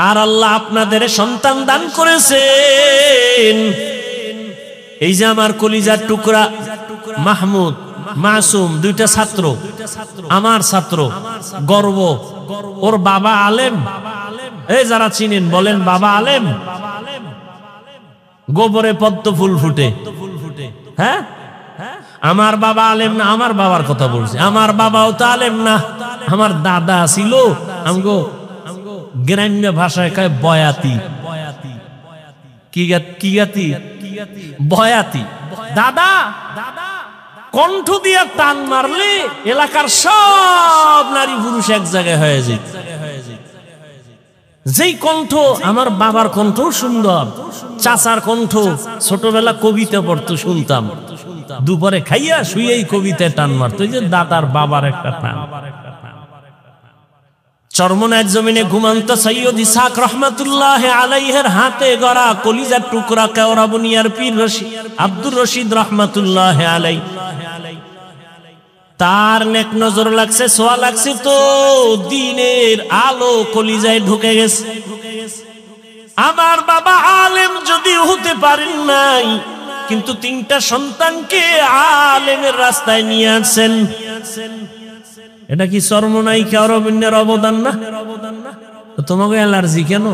আর আল্লাহ আপনাদের সন্তান দান করেছেন। এই যে আমার কলিজার টুকরা মাহমুদ মাসুম, দুইটা ছাত্র, আমার ছাত্র, গর্ব। ওর বাবা আলেম, এই যারা চিনেন বলেন বাবা আলেম। গোবরে পদ্ম ফুল ফুটে, হ্যাঁ আমার বাবা আলেম না, আমার বাবার কথা বলছি, আমার বাবাও তো আলেম না, আমার দাদা ছিল আমগো গ্রাম্য ভাষায় কয় বয়াতি। কি গাতি? বয়াতি। দাদা কণ্ঠ দিয়া টান মারলে এলাকার সব নারী পুরুষ এক জায়গায় হয়ে যায়। যেই কণ্ঠ, আমার বাবার কণ্ঠ সুন্দর, চাচার কণ্ঠ, ছোটবেলা কবিতা পড়তো শুনতাম, দুপুরে খাইয়া শুয়েই কবিতায় টান মারতো। যে দাদার বাবার একটা টান। চরমনায়ের জমিনে ঘুমন্ত সৈয়দ ইসহাক রহমাতুল্লাহ আলাইহির হাতে গড়া কলিজার টুকরা কেওড়া বুনিয়ার পীর আব্দুর রশিদ রহমাতুল্লাহ আলাই, তার নেক নজর লাগছে, সোয়া লাগছে তো দিনের আলো কলিজায় ঢুকে গেছে। আমার বাবা আলেম যদিও হতে পারেন নাই, কিন্তু তিনটা সন্তানকে আলেমের রাস্তায় নিয়ে আসছেন। এটা কি চরমনাই কেওড়া বুনিয়ার অবদান না? তোমাকে অ্যালার্জি কেন?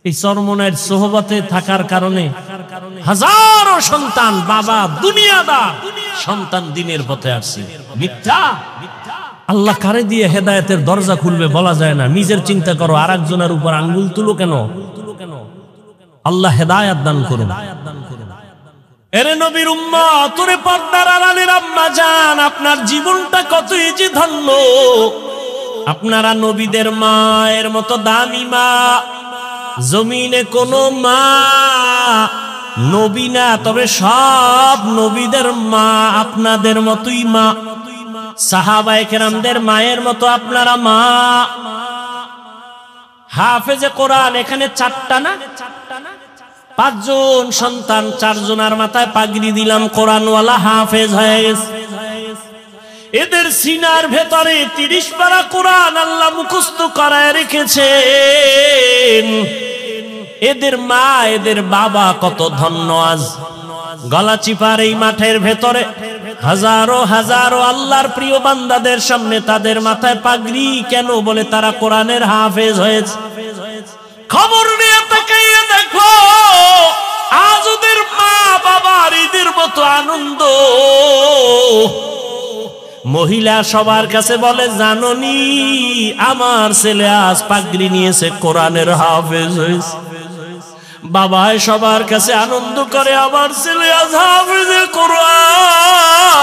এই চরমনাইয়ের সোহবতে থাকার কারণে হাজারো সন্তান, বাবা দুনিয়াদার, সন্তান দিনের পথে আসছে। মিথ্যা। আল্লাহ কারে দিয়ে হেদায়েতের দরজা খুলবে বলা যায় না। নিজের চিন্তা করো, আর একজনের উপর আঙ্গুল তুলো কেন? আল্লাহ হেদায়েত দান করুন। এরে নবীর উম্মত, ওরে পর্দার আড়ালের আম্মা জান, আপনার জীবনটা কতই যে ধন্য। আপনারা নবীদের মায়ের মতো দামি মা, জমিনে কোনো মা নবী না, তবে সব নবীদের মা আপনাদের মতোই মা। সাহাবায়ে কেরামদের মায়ের মতো আপনারা মা। হাফেজে কোরআন এখানে 4টা না 5 জন সন্তান, 4 জনের মাথায় পাগড়ি দিলাম, কোরআনওয়ালা হাফেজ হয়ে গেছে। এদের সিনার ভেতরে 30 পারা কোরআন আল্লাহ মুখস্থ করায় রেখেছেন। এদের মা, এদের বাবা কত ধন্য। আজ গলাচিপার এই মাঠের ভেতরে হাজারো হাজারো আল্লাহর প্রিয় বান্দাদের সামনে তাদের মাথায় পাগড়ি কেন? বলে তারা কোরআনের হাফেজ হয়েছে। খবর নিয়ে তাকাইয়া দেখো, আজ ওদের মা বাবার ঈদের মতো আনন্দ। মহিলা সবার কাছে বলে, জাননি আমার ছেলে আজ পাগড়ি নিয়েছে, কোরআনের হাফেজ হয়েছে। বাবাই সবার কাছে আনন্দ করে, আমার ছেলে আজ হাফেজে কোরআন।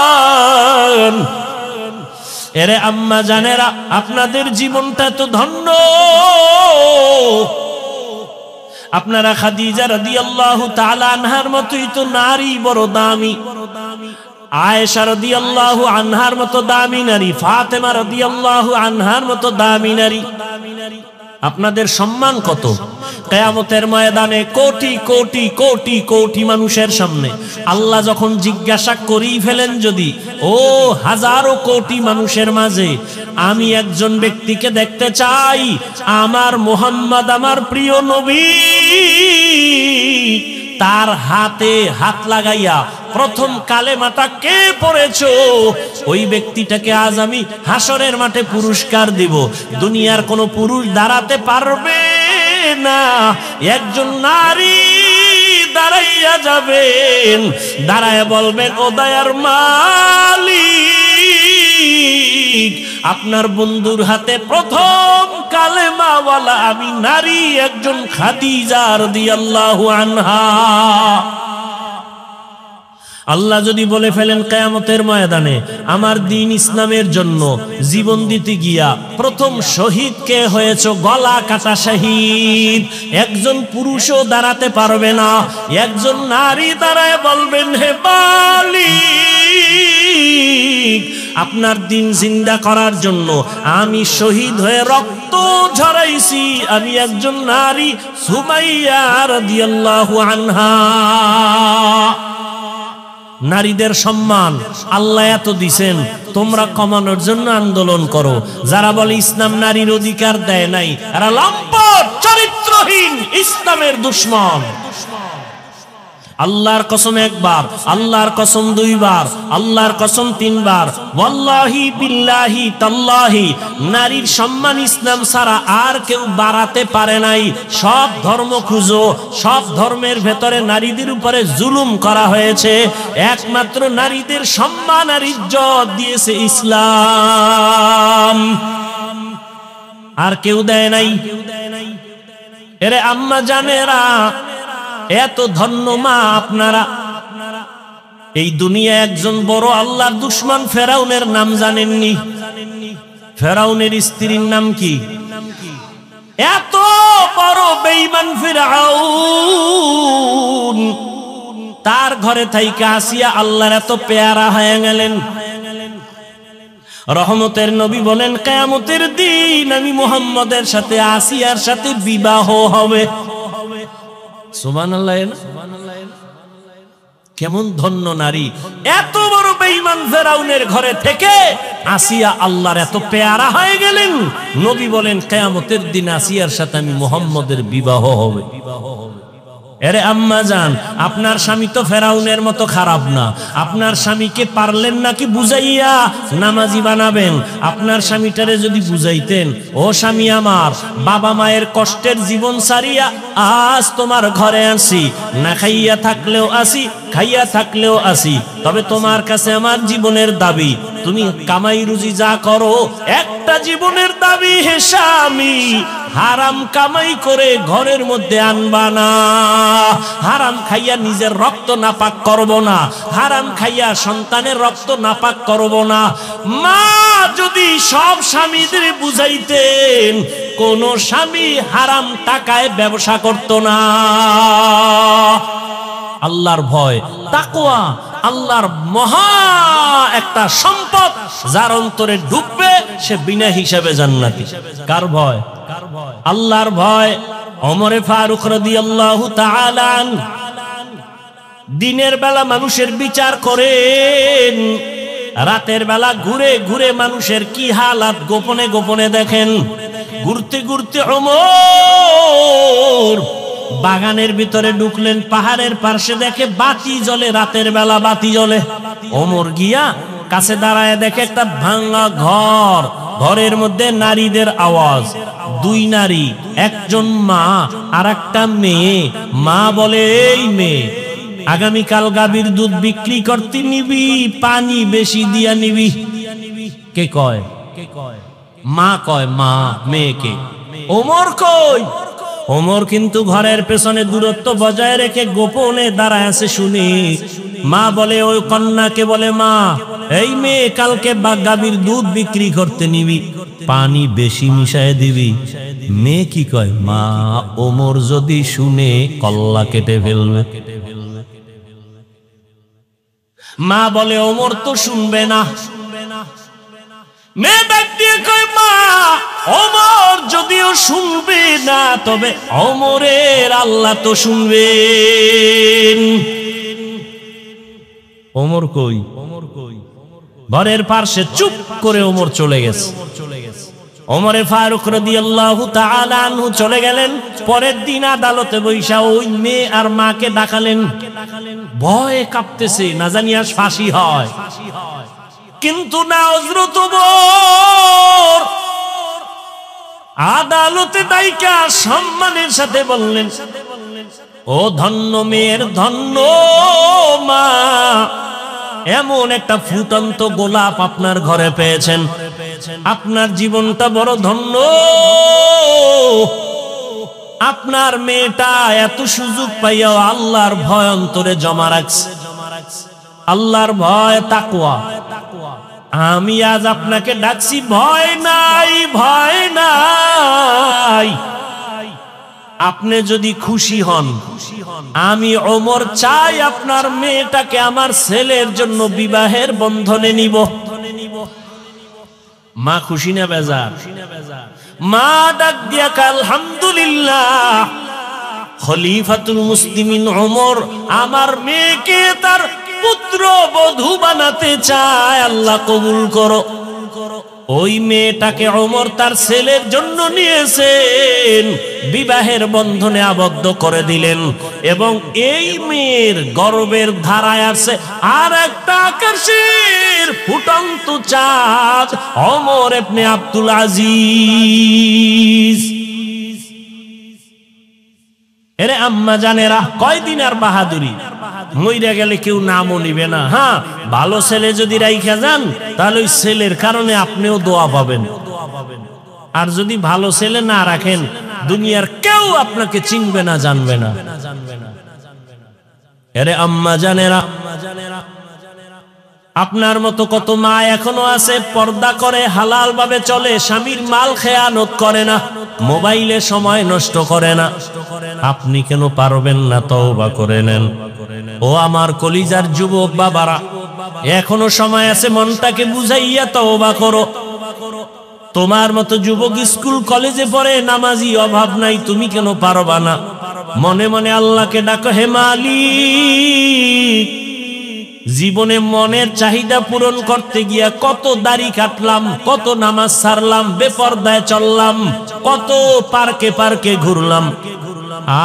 এরে আম্মা জানেরা, আপনাদের জীবনটা তো ধন্য। আপনারা খাদিজা রাদিয়াল্লাহু তাআলা আনহার মতোই তো নারী, বড় দামি। আয়েশা রাদিয়াল্লাহু আনহার মতো দামি নারী, ফাতেমা রাদিয়াল্লাহু আনহার মতো দামি নারী। আপনাদের সম্মান কত? কিয়ামতের ময়দানে কোটি কোটি কোটি কোটি মানুষের সামনে আল্লাহ যখন জিজ্ঞাসা করেই ফেলেন, যদি ও হাজারো কোটি মানুষের মাঝে আমি একজন ব্যক্তিকে দেখতে চাই, আমার মুহাম্মদ, আমার প্রিয় নবী, তার হাতে হাত লাগাইয়া প্রথম কালেমাটা কে পড়েছো, ওই ব্যক্তিটাকে আজ আমি হাসরের মাঠে পুরস্কার দিব। দুনিয়ার কোনো পুরুষ দাঁড়াতে পারবে না। একজন নারী দাঁড়াইয়া যাবেন, দাঁড়ায় বলবেন, ও দয়ার মালিক, আপনার বন্ধুর হাতে প্রথম কালেমাওয়ালা আমি নারী, একজন খাদিজা রাদিয়াল্লাহু আনহা। আল্লাহ যদি বলে ফেলেন কিয়ামতের ময়দানে, আমার দ্বীন ইসলামের জন্য জীবন দিতে গিয়া প্রথম শহীদ কে হয়েছে? গলা কাটা শহীদ। একজন পুরুষও দাঁড়াতে পারবে না। একজন নারী দাঁড়ায় বলবেন, হে মালিক, আপনার দ্বীন জিন্দা করার জন্য আমি শহীদ হয়ে রক্ত ঝরাইছি, আমি একজন নারী, সুমাইয়া রাদিয়াল্লাহু আনহা। নারীদের সম্মান আল্লাহ এত দিছেন, তোমরা কমানোর জন্য আন্দোলন করো। যারা বলে ইসলাম নারীর অধিকার দেয় নাই, এরা লম্পট, চরিত্রহীন, ইসলামের দুশমন। আল্লাহর কসম একবার, আল্লাহর কসম দুইবার, আল্লাহর কসম তিনবার, ওয়াল্লাহি বিল্লাহি তাল্লাহি, নারীর সম্মান ইসলাম ছাড়া আর কেউ বাড়াতে পারে নাই। সব ধর্ম খুঁজো, সব ধর্মের ভেতরে নারীদের উপরে জুলুম করা হয়েছে, একমাত্র নারীদের সম্মান আর ইজ্জত দিয়েছে ইসলাম, আর কেউ দেয় নাই। এরে আম্মা জানেরা, এত ধন্য মা আপনারা। এই দুনিয়া একজন বড় আল্লাহর দুশমন ফেরাউনের নাম জানেননি? ফেরাউনের স্ত্রীর নাম কি? এত বড় বেঈমান ফিরআউন, তার ঘরে থাইকা আসিয়া আল্লাহর এত পেয়ারা হয়ে গেলেন। রহমতের নবী বলেন, কিয়ামতের দিন আমি মুহাম্মদের সাথে আসিয়ার সাথে বিবাহ হবে। সুবহানাল্লাহ। কেমন ধন্য নারী! এত বড় বেঈমান ফেরাউনের ঘরে থেকে আসিয়া আল্লাহর এত পেয়ারা হয়ে গেলেন। নবী বলেন, কিয়ামতের দিন আসিয়ার সাথে আমি মুহাম্মদের বিবাহ হবে। এরে আম্মা জান, আপনার স্বামী তো ফেরাউনের মতো খারাপ না। আপনার স্বামীকে পারলেন নাকি বুঝাইয়া নামাজি বানাবেন? আপনার স্বামীটারে যদি বুঝাইতেন, ও স্বামী আমার, বাবা মায়ের কষ্টের জীবন সারিয়া আজ তোমার ঘরে আসি, না খাইয়া থাকলেও আসি, খাইয়া থাকলেও আসি, তবে তোমার কাছে আমার জীবনের দাবি, তুমি কামাই রুজি যা করো, একটা জীবনের দাবি হে স্বামী, হারাম কামাই করে ঘরের মধ্যে আনবা না। হারাম খাইয়া নিজের রক্ত নাপাক করব না, হারাম খাইয়া সন্তানের রক্ত নাপাক করব না। মা যদি সব স্বামীদের বুঝাইতেন, কোন স্বামী হারাম টাকায় ব্যবসা করত না। আল্লাহর ভয়, তাকওয়া আল্লাহর মহা একটা সম্পদ, যার অন্তরে ঢুকবে সে বিনা হিসাবে জান্নাতি। কার ভয়? আল্লাহর ভয়। ওমরে ফারুক রাদিয়াল্লাহু তাআলা আনহু দিনের বেলা মানুষের বিচার করেন, রাতের বেলা ঘুরে ঘুরে মানুষের কি হালাত গোপনে গোপনে দেখেন। ঘুরতে ঘুরতে ওমর বাগানের ভিতরে ঢুকলেন, পাহাড়ের পাশে দেখে বাতি জ্বলে, রাতের বেলা বাতি জ্বলে। ওমর গিয়া কাছে দাঁড়ায় দেখে একটা ভাঙা ঘর, ঘরের মধ্যে নারীদের আওয়াজ, দুই নারী, একজন মা আর একটা মেয়ে। মা বলে, এই মেয়ে, আগামীকাল গাভীর দুধ বিক্রি করতে নিবি, পানি বেশি দিয়া নিবি। কে কয়? মা কয়, মা মেয়েকে। ওমর কই? ওমর কিন্তু ঘরের পেছনে দূরত্ব বজায় রেখে গোপনে দাঁড়ায় আছে শুনি। মা বলে, ওই কন্যাকে বলে, মা, এই মেয়ে, কালকে গাভীর দুধ বিক্রি করতে নিবি, পানি বেশি মিশায় দিবি। মেয়ে কি কয়? মা, ওমর যদি শুনে কল্লা কেটে ফেলবে। মা বলে, ওমর তো শুনবে না। মেয়ে ডাক দিয়ে কয়, মা, ওমর যদিও শুনবে না, তবে ওমরের আল্লাহ তো শুনবেন। ওমর কই? ঘরের পাশে চুপ করে ওমর চলে গেছে। ওমরে ফারুক রাদিয়াল্লাহু তাআলা আনহু চলে গেলেন। পরের দিন আদালতে বৈশা ওই মেয়ে আর মাকে ডাকালেন। ভয়ে কাঁপতেছে, না জানি আজ ফাঁসি হয়। কিন্তু না, হযরত ওমর আদালতে দাইকা সম্মানের সাথে বললেন, ও ধন্য মেয়ের ধন্য মা, এমন একটা ফুটন্ত গোলাপ আপনার ঘরে পেয়েছেন, আপনার জীবনটা বড় ধন্য। আপনার মেয়েটা এত সুযোগ পাইয়াও আল্লাহর ভয় অন্তরে জমা রাখছে। আল্লাহর ভয়, তাকওয়া। আমি আজ আপনাকে ডাকছি, ভয় নাই, ভয় নাই। আপনি যদি খুশি হন, আমি ওমর চাই আপনার মেয়েটাকে আমার ছেলের জন্য বিবাহের বন্ধনে নিব। মা খুশি না বেজার? মা ডাক দিয়া আলহামদুলিল্লাহ, খলিফাতুল মুসলিমিন ওমর আমার মেয়েকে তার পুত্র বধূ বানাতে চায়, আল্লাহ কবুল করো। ওই মেয়েটাকে ওমর তার ছেলের জন্য নিয়েছেন, বিবাহের বন্ধনে আবদ্ধ করে দিলেন, এবং এই মেয়ের গর্বের ধারায় আছে আর একটা আকাশের ফুটন্ত চাঁদ, ওমর ইবনে আব্দুল আজিজ। এরে আম্মা জানেরা, কয়দিন আর বাহাদুরি, মইরা গেলে কেউ নামও নিবে না। হ্যাঁ, ভালো ছেলে যদি রাইখা যান তাহলে ওই ছেলের কারণে আপনিও দোয়া পাবেন, আর যদি ভালো ছেলে না রাখেন দুনিয়ার কেউ আপনাকে চিনবে না, জানবে না। এরে আম্মা জানেরা, আপনার মতো কত মা এখনো আছে, পর্দা করে, হালাল ভাবে চলে, স্বামীর মাল খেয়ানত করে না, মোবাইলে সময় নষ্ট করে না। আপনি কেন পারবেন না? তওবা করে নেন। ও আমার কলিজার যুবক বাবারা, এখনো সময় আছে, মনটাকে বুঝাইয়া তওবা করো। তোমার মতো যুবক স্কুল কলেজে পড়ে, নামাজি, অভাব নাই, তুমি কেন পারবা না? মনে মনে আল্লাহকে ডাকো, হে মালিক, জীবনে মনের চাহিদা পূরণ করতে গিয়া কত দাড়ি কাটলাম, কত নামাজ ছাড়লাম, বেপরদায় চললাম, কত পার্কে পার্কে ঘুরলাম।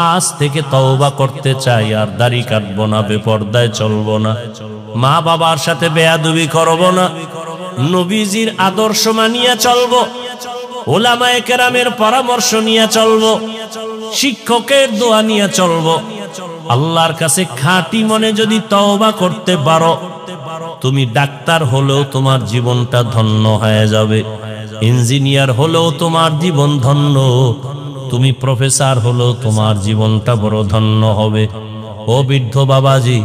আজ থেকে তওবা করতে চাই, আর দাড়ি কাটবো না, বেপরদায় চলবো না, মা বাবার সাথে বেয়াদবি করবো না, নবীজির আদর্শ মানিয়া চলবো, উলামায়ে কেরামের পরামর্শ নিয়ে চলবো, শিক্ষকের দোয়া নিয়ে চলবো। আল্লাহর কাছে খাঁটি মনে যদি তওবা করতে পারো, তুমি ডাক্তার হলেও তোমার জীবনটা ধন্য হয়ে যাবে, ইঞ্জিনিয়ার হলেও তোমার জীবন ধন্য, তুমি প্রফেসর হলেও তোমার জীবনটা বড় ধন্য হবে। ও বৃদ্ধ বাবাজি,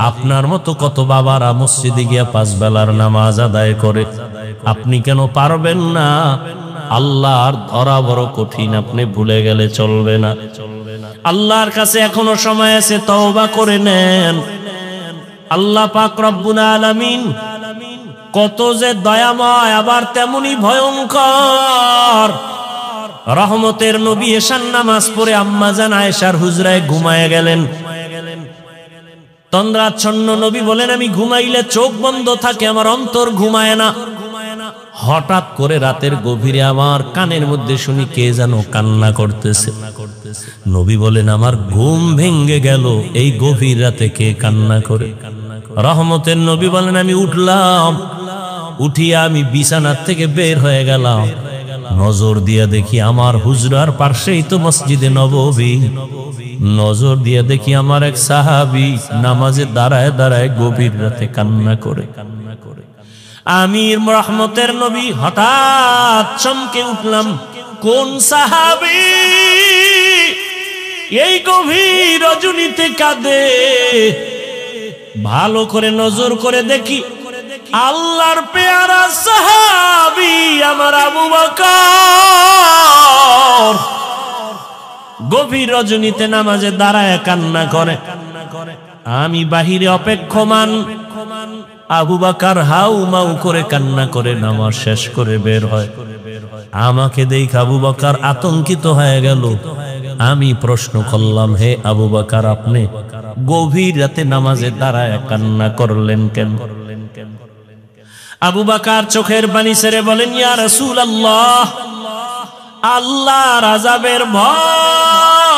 আপনার মতো কত বাবারা মসজিদে গিয়া 5 বেলার নামাজ আদায় করে, আপনি কেন পারবেন না? আল্লাহর ধরা বড় কঠিন, আপনি ভুলে গেলে চলবে না। আল্লাহর কাছে এখনো সময় আছে, তওবা করে নেন। আল্লাহ পাক রব্বুল আলামিন কত যে দয়াময়, আবার তেমনি ভয়ঙ্কর। রহমতের নবী এশার নামাজ পড়ে আম্মাজান আয়েশার হুজরায় ঘুমায় গেলেন। তন্দ্রাচ্ছন্ন নবী বলেন, আমি ঘুমাইলে চোখ বন্ধ থাকে, আমার অন্তর ঘুমায় না। হঠাৎ করে রাতের গভীরে আমার কানের মধ্যে শুনি কে যেন কান্না করতেছে। নবী বলেন, আমার ঘুম ভেঙে গেল, এই গভীর রাতে কে কান্না করে? রহমতের নবী বলেন, আমি উঠলাম, উঠিয়া আমি বিছানার থেকে বের হয়ে গেলাম, নজর দিয়া দেখি আমার হুজরার পাশেই তো মসজিদে নববী, নজর দিয়া দেখি আমার এক সাহাবী নামাজে দাঁড়ায় দাঁড়ায় গভীর রাতে কান্না করে। আমি রহমতের নবী হঠাৎ চমকে উঠলাম, কোন সাহাবী এই গভীর রজনীতে কাঁদে? ভালো করে নজর করে দেখি, আল্লাহর পেয়ারা সাহাবী আমার আবু বকর গভীর রজনীতে নামাজে দাঁড়ায় কান্না করে। আমি বাহিরে অপেক্ষমান, আবু বকর হাউ মাউ করে কান্না করে নামাজ শেষ করে বের হয়। আমাকে দেখে আবু বকর আতঙ্কিত হয়ে গেল। আমি প্রশ্ন করলাম, হে আবু বকর, আপনি গভীর রাতে নামাজে দাঁড়ায় কান্না করলেন কেন? আবু বকর চোখের পানি ছেড়ে বলেন, ইয়া রাসূলুল্লাহ, আল্লাহর আযাবের ভয়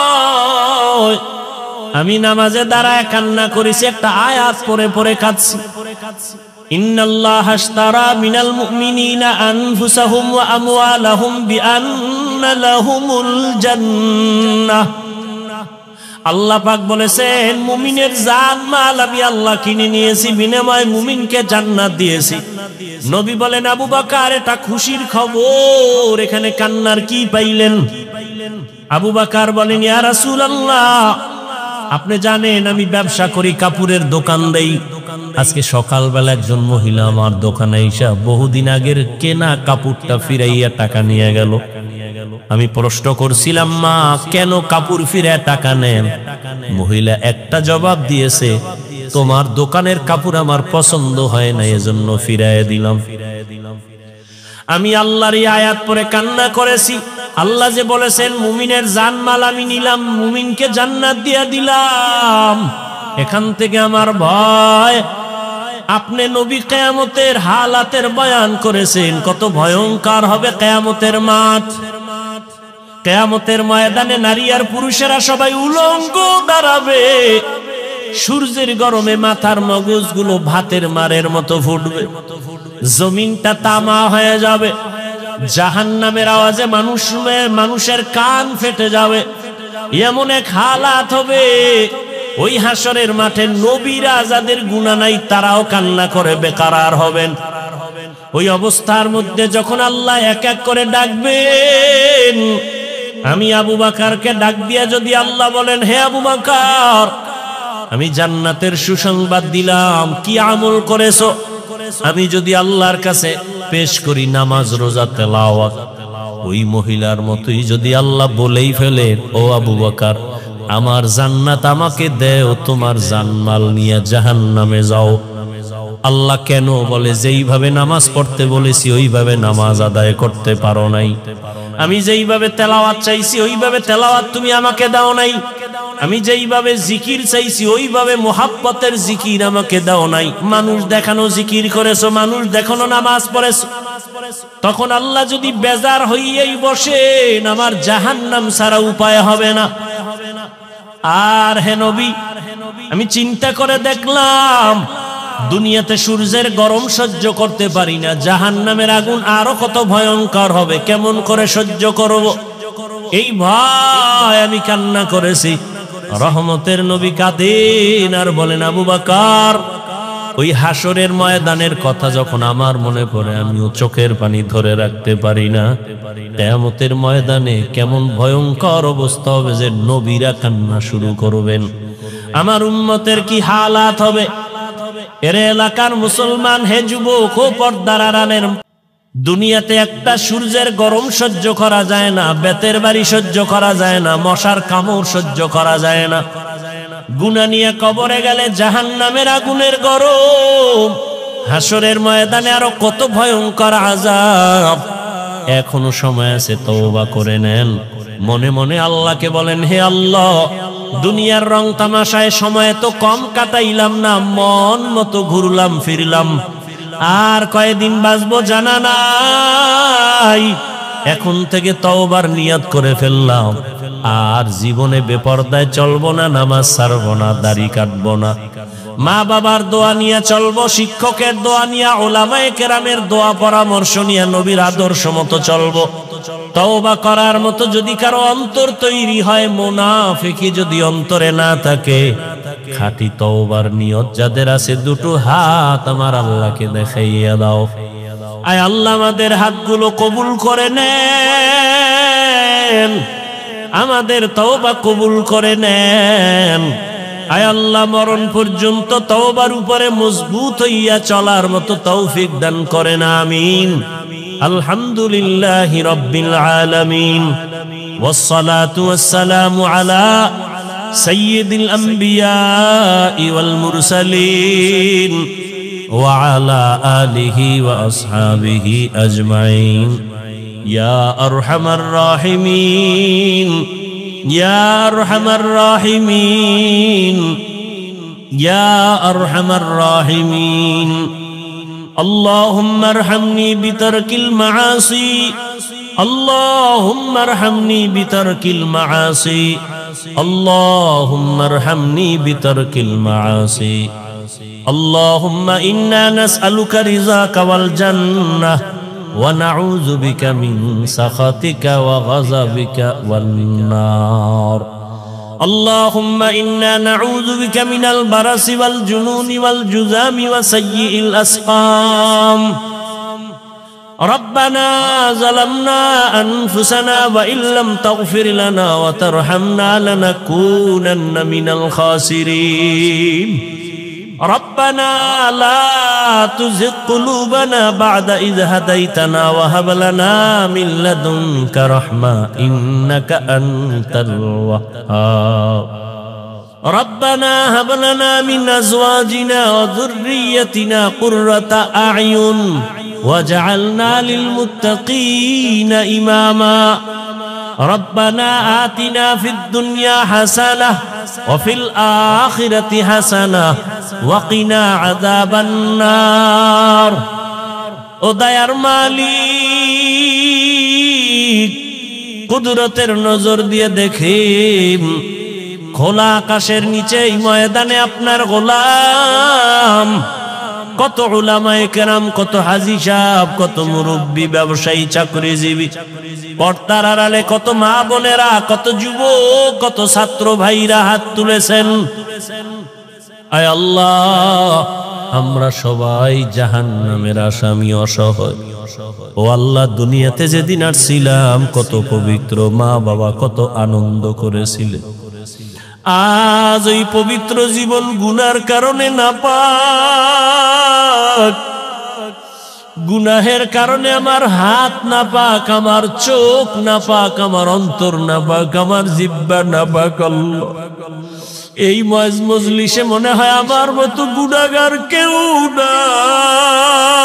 আমি নামাজে দাঁড়ায় কান্না করেছি, একটা আয়াত পড়ে পড়ে কাঁদছি। ইন্নাল্লাহা আশতারা মিনাল মুমিনিনা আনফুসাহুম ওয়া আমওয়ালাহুম বিআন্না লাহুমুল জান্নাহ। আল্লাহ পাক বলেছেন, মুমিনের জান মাল আমি আল্লাহ কিনে নিয়েছি, বিনিময়ে মুমিনকে জান্নাত দিয়েছি। নবী বলেন, আবু বকর, এটা খুশির খবর, এখানে কান্নার কি পাইলেন? আবু বকর বলেন, ইয়া রাসূলুল্লাহ, আপনি জানেন আমি ব্যবসা করি, কাপড়ের দোকান দেই। আজকে সকালবেলা একজন মহিলা আমার দোকানে এসে বহুদিন আগের কেনা কাপড়টা ফিরাইয়া টাকা নিয়ে গেল। আমি প্রশ্ন করছিলাম, মা, কেন কাপড় ফিরে টাকা নেন? মহিলা একটা জবাব দিয়েছে, তোমার দোকানের কাপড় আমার পছন্দ হয় না, এজন্য ফিরাইয়া দিলাম। আমি আল্লাহর এই আয়াত পড়ে কান্না করেছি। আল্লাহ যে বলেছেন, মুমিনের জানমাল আমি নিলাম, মুমিনকে জান্নাত দিয়া দিলাম। এখান থেকে আমার ভয় আপনি নবী কিয়ামতের হালাতের বয়ান করেছেন, কত ভয়ঙ্কর হবে কিয়ামতের মাঠ। কিয়ামতের ময়দানে নারী আর পুরুষেরা সবাই উলঙ্গ দাঁড়াবে। সূর্যের গরমে মাথার মগজগুলো ভাতের মারের মতো ফুটবে, জমিনটা তামা হয়ে যাবে, জাহান্নামের আওয়াজে মানুষের কান ফেটে যাবে। এমন এক হালাত হবে, ওই হাসরের মাঠে নবীরা যাদের গুনাহ নাই তারাও কান্না করে বেকারার হবেন। ওই অবস্থার মধ্যে যখন আল্লাহ এক এক করে ডাকবেন, আমি আবু বকরকে ডাক দিয়া যদি আল্লাহ বলেন, হে আবু বকর, আমি জান্নাতের সুসংবাদ দিলাম, কি আমল করেছো? আমি যদি আল্লাহর কাছে পেশ করি নামাজ, রোজা, তেলাওয়াত, ওই মহিলার মতোই যদি আল্লাহ বলেই ফেলেন, ও আবু বকর, আমার জান্নাত আমাকে দেও, তোমার জানমাল নিয়ে জাহান্নামে যাও। আল্লাহ কেন বলে, যেইভাবে নামাজ পড়তে বলেছি ওইভাবে নামাজ আদায় করতে পারো নাই, আমি যেইভাবে তেলাওয়াত চাইছি ওইভাবে তেলাওয়াত তুমি আমাকে দাও নাই, আমি যেইভাবে জিকির চাইছি ওইভাবে মুহাব্বতের জিকির আমাকে দাও নাই। মানুষ দেখানো জিকির করেছো, মানুষ দেখানো নামাজ পড়েছো। তখন আল্লাহ যদি বেজার হইয়াই বসেন, আমার জাহান্নাম ছাড়া উপায় হবে না। আর হে নবী, আমি চিন্তা করে দেখলাম, দুনিয়াতে সূর্যের গরম সহ্য করতে পারি না, জাহান্নামের আগুন আরো কত ভয়ঙ্কর হবে, কেমন করে সহ্য করব? এই ভয় আমি কান্না করেছি। রহমতের নবী কাঁদেন আর বলেন, আবু বকর, ওই হাসরের ময়দানের কথা যখন আমার মনে পড়ে, আমিও চোখের পানি ধরে রাখতে পারি না। কিয়ামতের ময়দানে কেমন ভয়ঙ্কর অবস্থা হবে যে নবীরা কান্না শুরু করবেন, আমার উম্মতের কি হালাত হবে। এর এলাকার মুসলমান, হে যুবক ও পর্দার আড়ালের, দুনিয়াতে একটা সূর্যের গরম সহ্য করা যায় না, বেতের বাড়ি সহ্য করা যায় না, মশার কামড় সহ্য করা যায় না। গুনাহ নিয়ে কবরে গেলে জাহান্নামের আগুনের গরম, হাসরের ময়দানে আরো কত ভয়ঙ্কর আযাব। এখনো সময় আছে, তওবা করে নেন। মনে মনে আল্লাহকে বলেন, হে আল্লাহ, দুনিয়ার রং তামাশায় সময় তো কম কাটাইলাম না, মন মতো ঘুরলাম ফিরলাম, আর কয়দিন বাঁচবো জানা নাই। এখন থেকে তওবার নিয়ত করে ফেললাম, আর জীবনে বেপরদায় চলবো না, নামাজ ছাড়বো না, দাড়ি কাটবো না, মা বাবার দোয়া নিয়ে চলবো, শিক্ষকের দোয়া নিয়ে, উলামায়ে কেরামের দোয়া পরামর্শ নিয়ে নবীর আদর্শ মতো চলবো। তওবা করার মতো যদি কারো অন্তর তৈরি হয়, মুনাফিকি যদি অন্তরে না থাকে, খাঁটি তওবার নিয়ত যাদের আছে, দুটো হাত আমার আল্লাহকে দেখাইয়া দাও। আয় আল্লাহ, আমাদের হাতগুলো কবুল করে নেন, আমাদের তওবা কবুল করে নেন। আয় আল্লাহ, মরণ পর্যন্ত তওবার উপরে মজবুত হইয়া চলার মতো তৌফিক দান করেন, আমিন। আলহামদুলিল্লাহি রাব্বিল আলামিন, ওয়াসসালাতু ওয়াসসালামু আলা সাইয়্যিদিল আমবিয়াই ওয়াল মুরসালিন ওয়া আলা আলিহি ওয়া আসহাবিহি আজমাইন। ইয়া আরহামার রাহিমিন, ইয়া আরহামার রাহিমিন, ইয়া আরহামার রাহিমিন। اللهم ارحمني بترك المعاصي، اللهم ارحمني بترك المعاصي، اللهم ارحمني بترك المعاصي. اللهم إنا نسألك رضاك والجنة، ونعوذ بك من سخطك وغضبك والنار. اللهم إنا نعوذ بك من البرص والجنون والجذام وسيء الأسقام. ربنا ظلمنا أنفسنا وإن لم تغفر لنا وترحمنا لنكونن من الخاسرين. ربنا لا تزغ قلوبنا بعد إذ هديتنا وهب لنا من لدنك رحمة إنك أنت الوهاب. ربنا هب لنا من أزواجنا وذريتنا قرة أعين واجعلنا للمتقين إماما. রব্বানা আতিনা ফিদ দুনিয়া হাসানাহ ওয়া ফিল আখিরাতি হাসানাহ ওয়া কিনা আযাবান নার। ও দয়ার মালিক, কুদরতের নজর দিয়ে দেখেন খোলা আকাশের নিচে এই ময়দানে আপনার গোলাম কত উলামায়ে কেরাম, কত হাজী সাহেব, কত মুরব্বী, ব্যবসায়ী, চাকরিজীবী, পর্দার আড়ালে কত মা বোনেরা, কত যুবক, কত ছাত্র ভাইরা হাত তুলেছেন। আয় আল্লাহ, আমরা সবাই জাহান্নামের আসামি, অসহায়। ও আল্লাহ, দুনিয়াতে যেদিন আসছিলাম কত পবিত্র মা বাবা, কত আনন্দ করেছিলেন। আজ ওই পবিত্র জীবন গুনার কারণে নাপাক, গুনাহের কারণে আমার হাত নাপাক, আমার চোখ নাপাক, আমার অন্তর নাপাক, আমার জিহ্বা নাপাক। আল্লাহ, এই মজলিসে মনে হয় আমার মতো গুনাহগার কেউ নাই।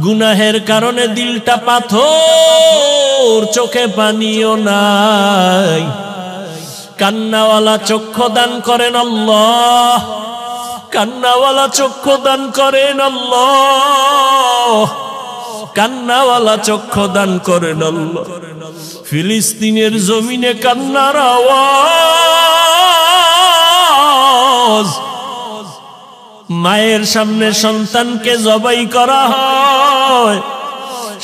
গুনাহের কারণে দিলটা পাথর, চোখে পানিও নাই। কান্নাওয়ালা চক্ষু দান করেন আল্লাহ, কান্নাওয়ালা চক্ষু দান করেন আল্লাহ, কান্নাওয়ালা চক্ষু দান করেন আল্লাহ। ফিলিস্তিনের জমিনে কান্নার আওয়াজ, মায়ের সামনে সন্তানকে জবাই করা হয়,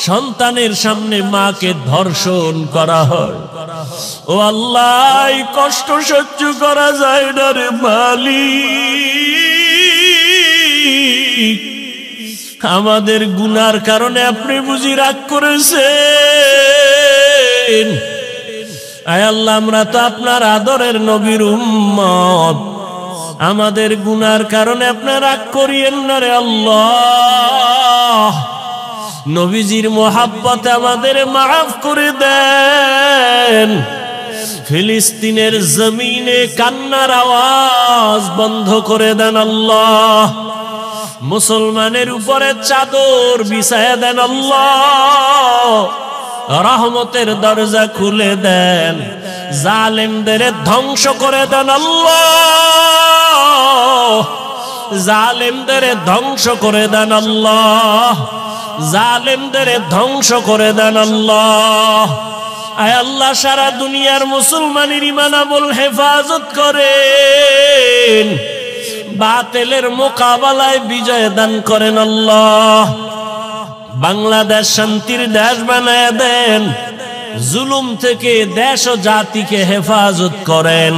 সন্তানের সামনে মাকে ধর্ষণ করা হয়। ও আল্লাহ, এই কষ্ট সহ্য করা যায় না রে মালিক। আমাদের গুনার কারণে আপনি বুঝি রাগ করেছেন। আয় আল্লাহ, আমরা তো আপনার আদরের নবীর উম্মত, আমাদের গুনার কারণে আপনি রাগ করিয়েন না রে আল্লাহ। নবীজির মোহাব্বতে আমাদের মাফ করে দেন। ফিলিস্তিনের জমিনে কান্নার আওয়াজ বন্ধ করে দেন আল্লাহ। মুসলমানের উপরে চাদর বিছায়া দেন আল্লাহ। রহমতের দরজা খুলে দেন, জালেমদের ধ্বংস করে দেন আল্লাহ, জালেমদের ধ্বংস করে দেন আল্লাহ, জালেমদের ধ্বংস করে দেন আল্লাহ। আয় আল্লাহ, সারা দুনিয়ার মুসলমানের ঈমান আমল হেফাজত করেন, বাতিলের মোকাবেলায় বিজয় দান করেন আল্লাহ। বাংলাদেশ শান্তির দেশ বানায় দেন, জুলুম থেকে দেশ ও জাতিকে হেফাজত করেন।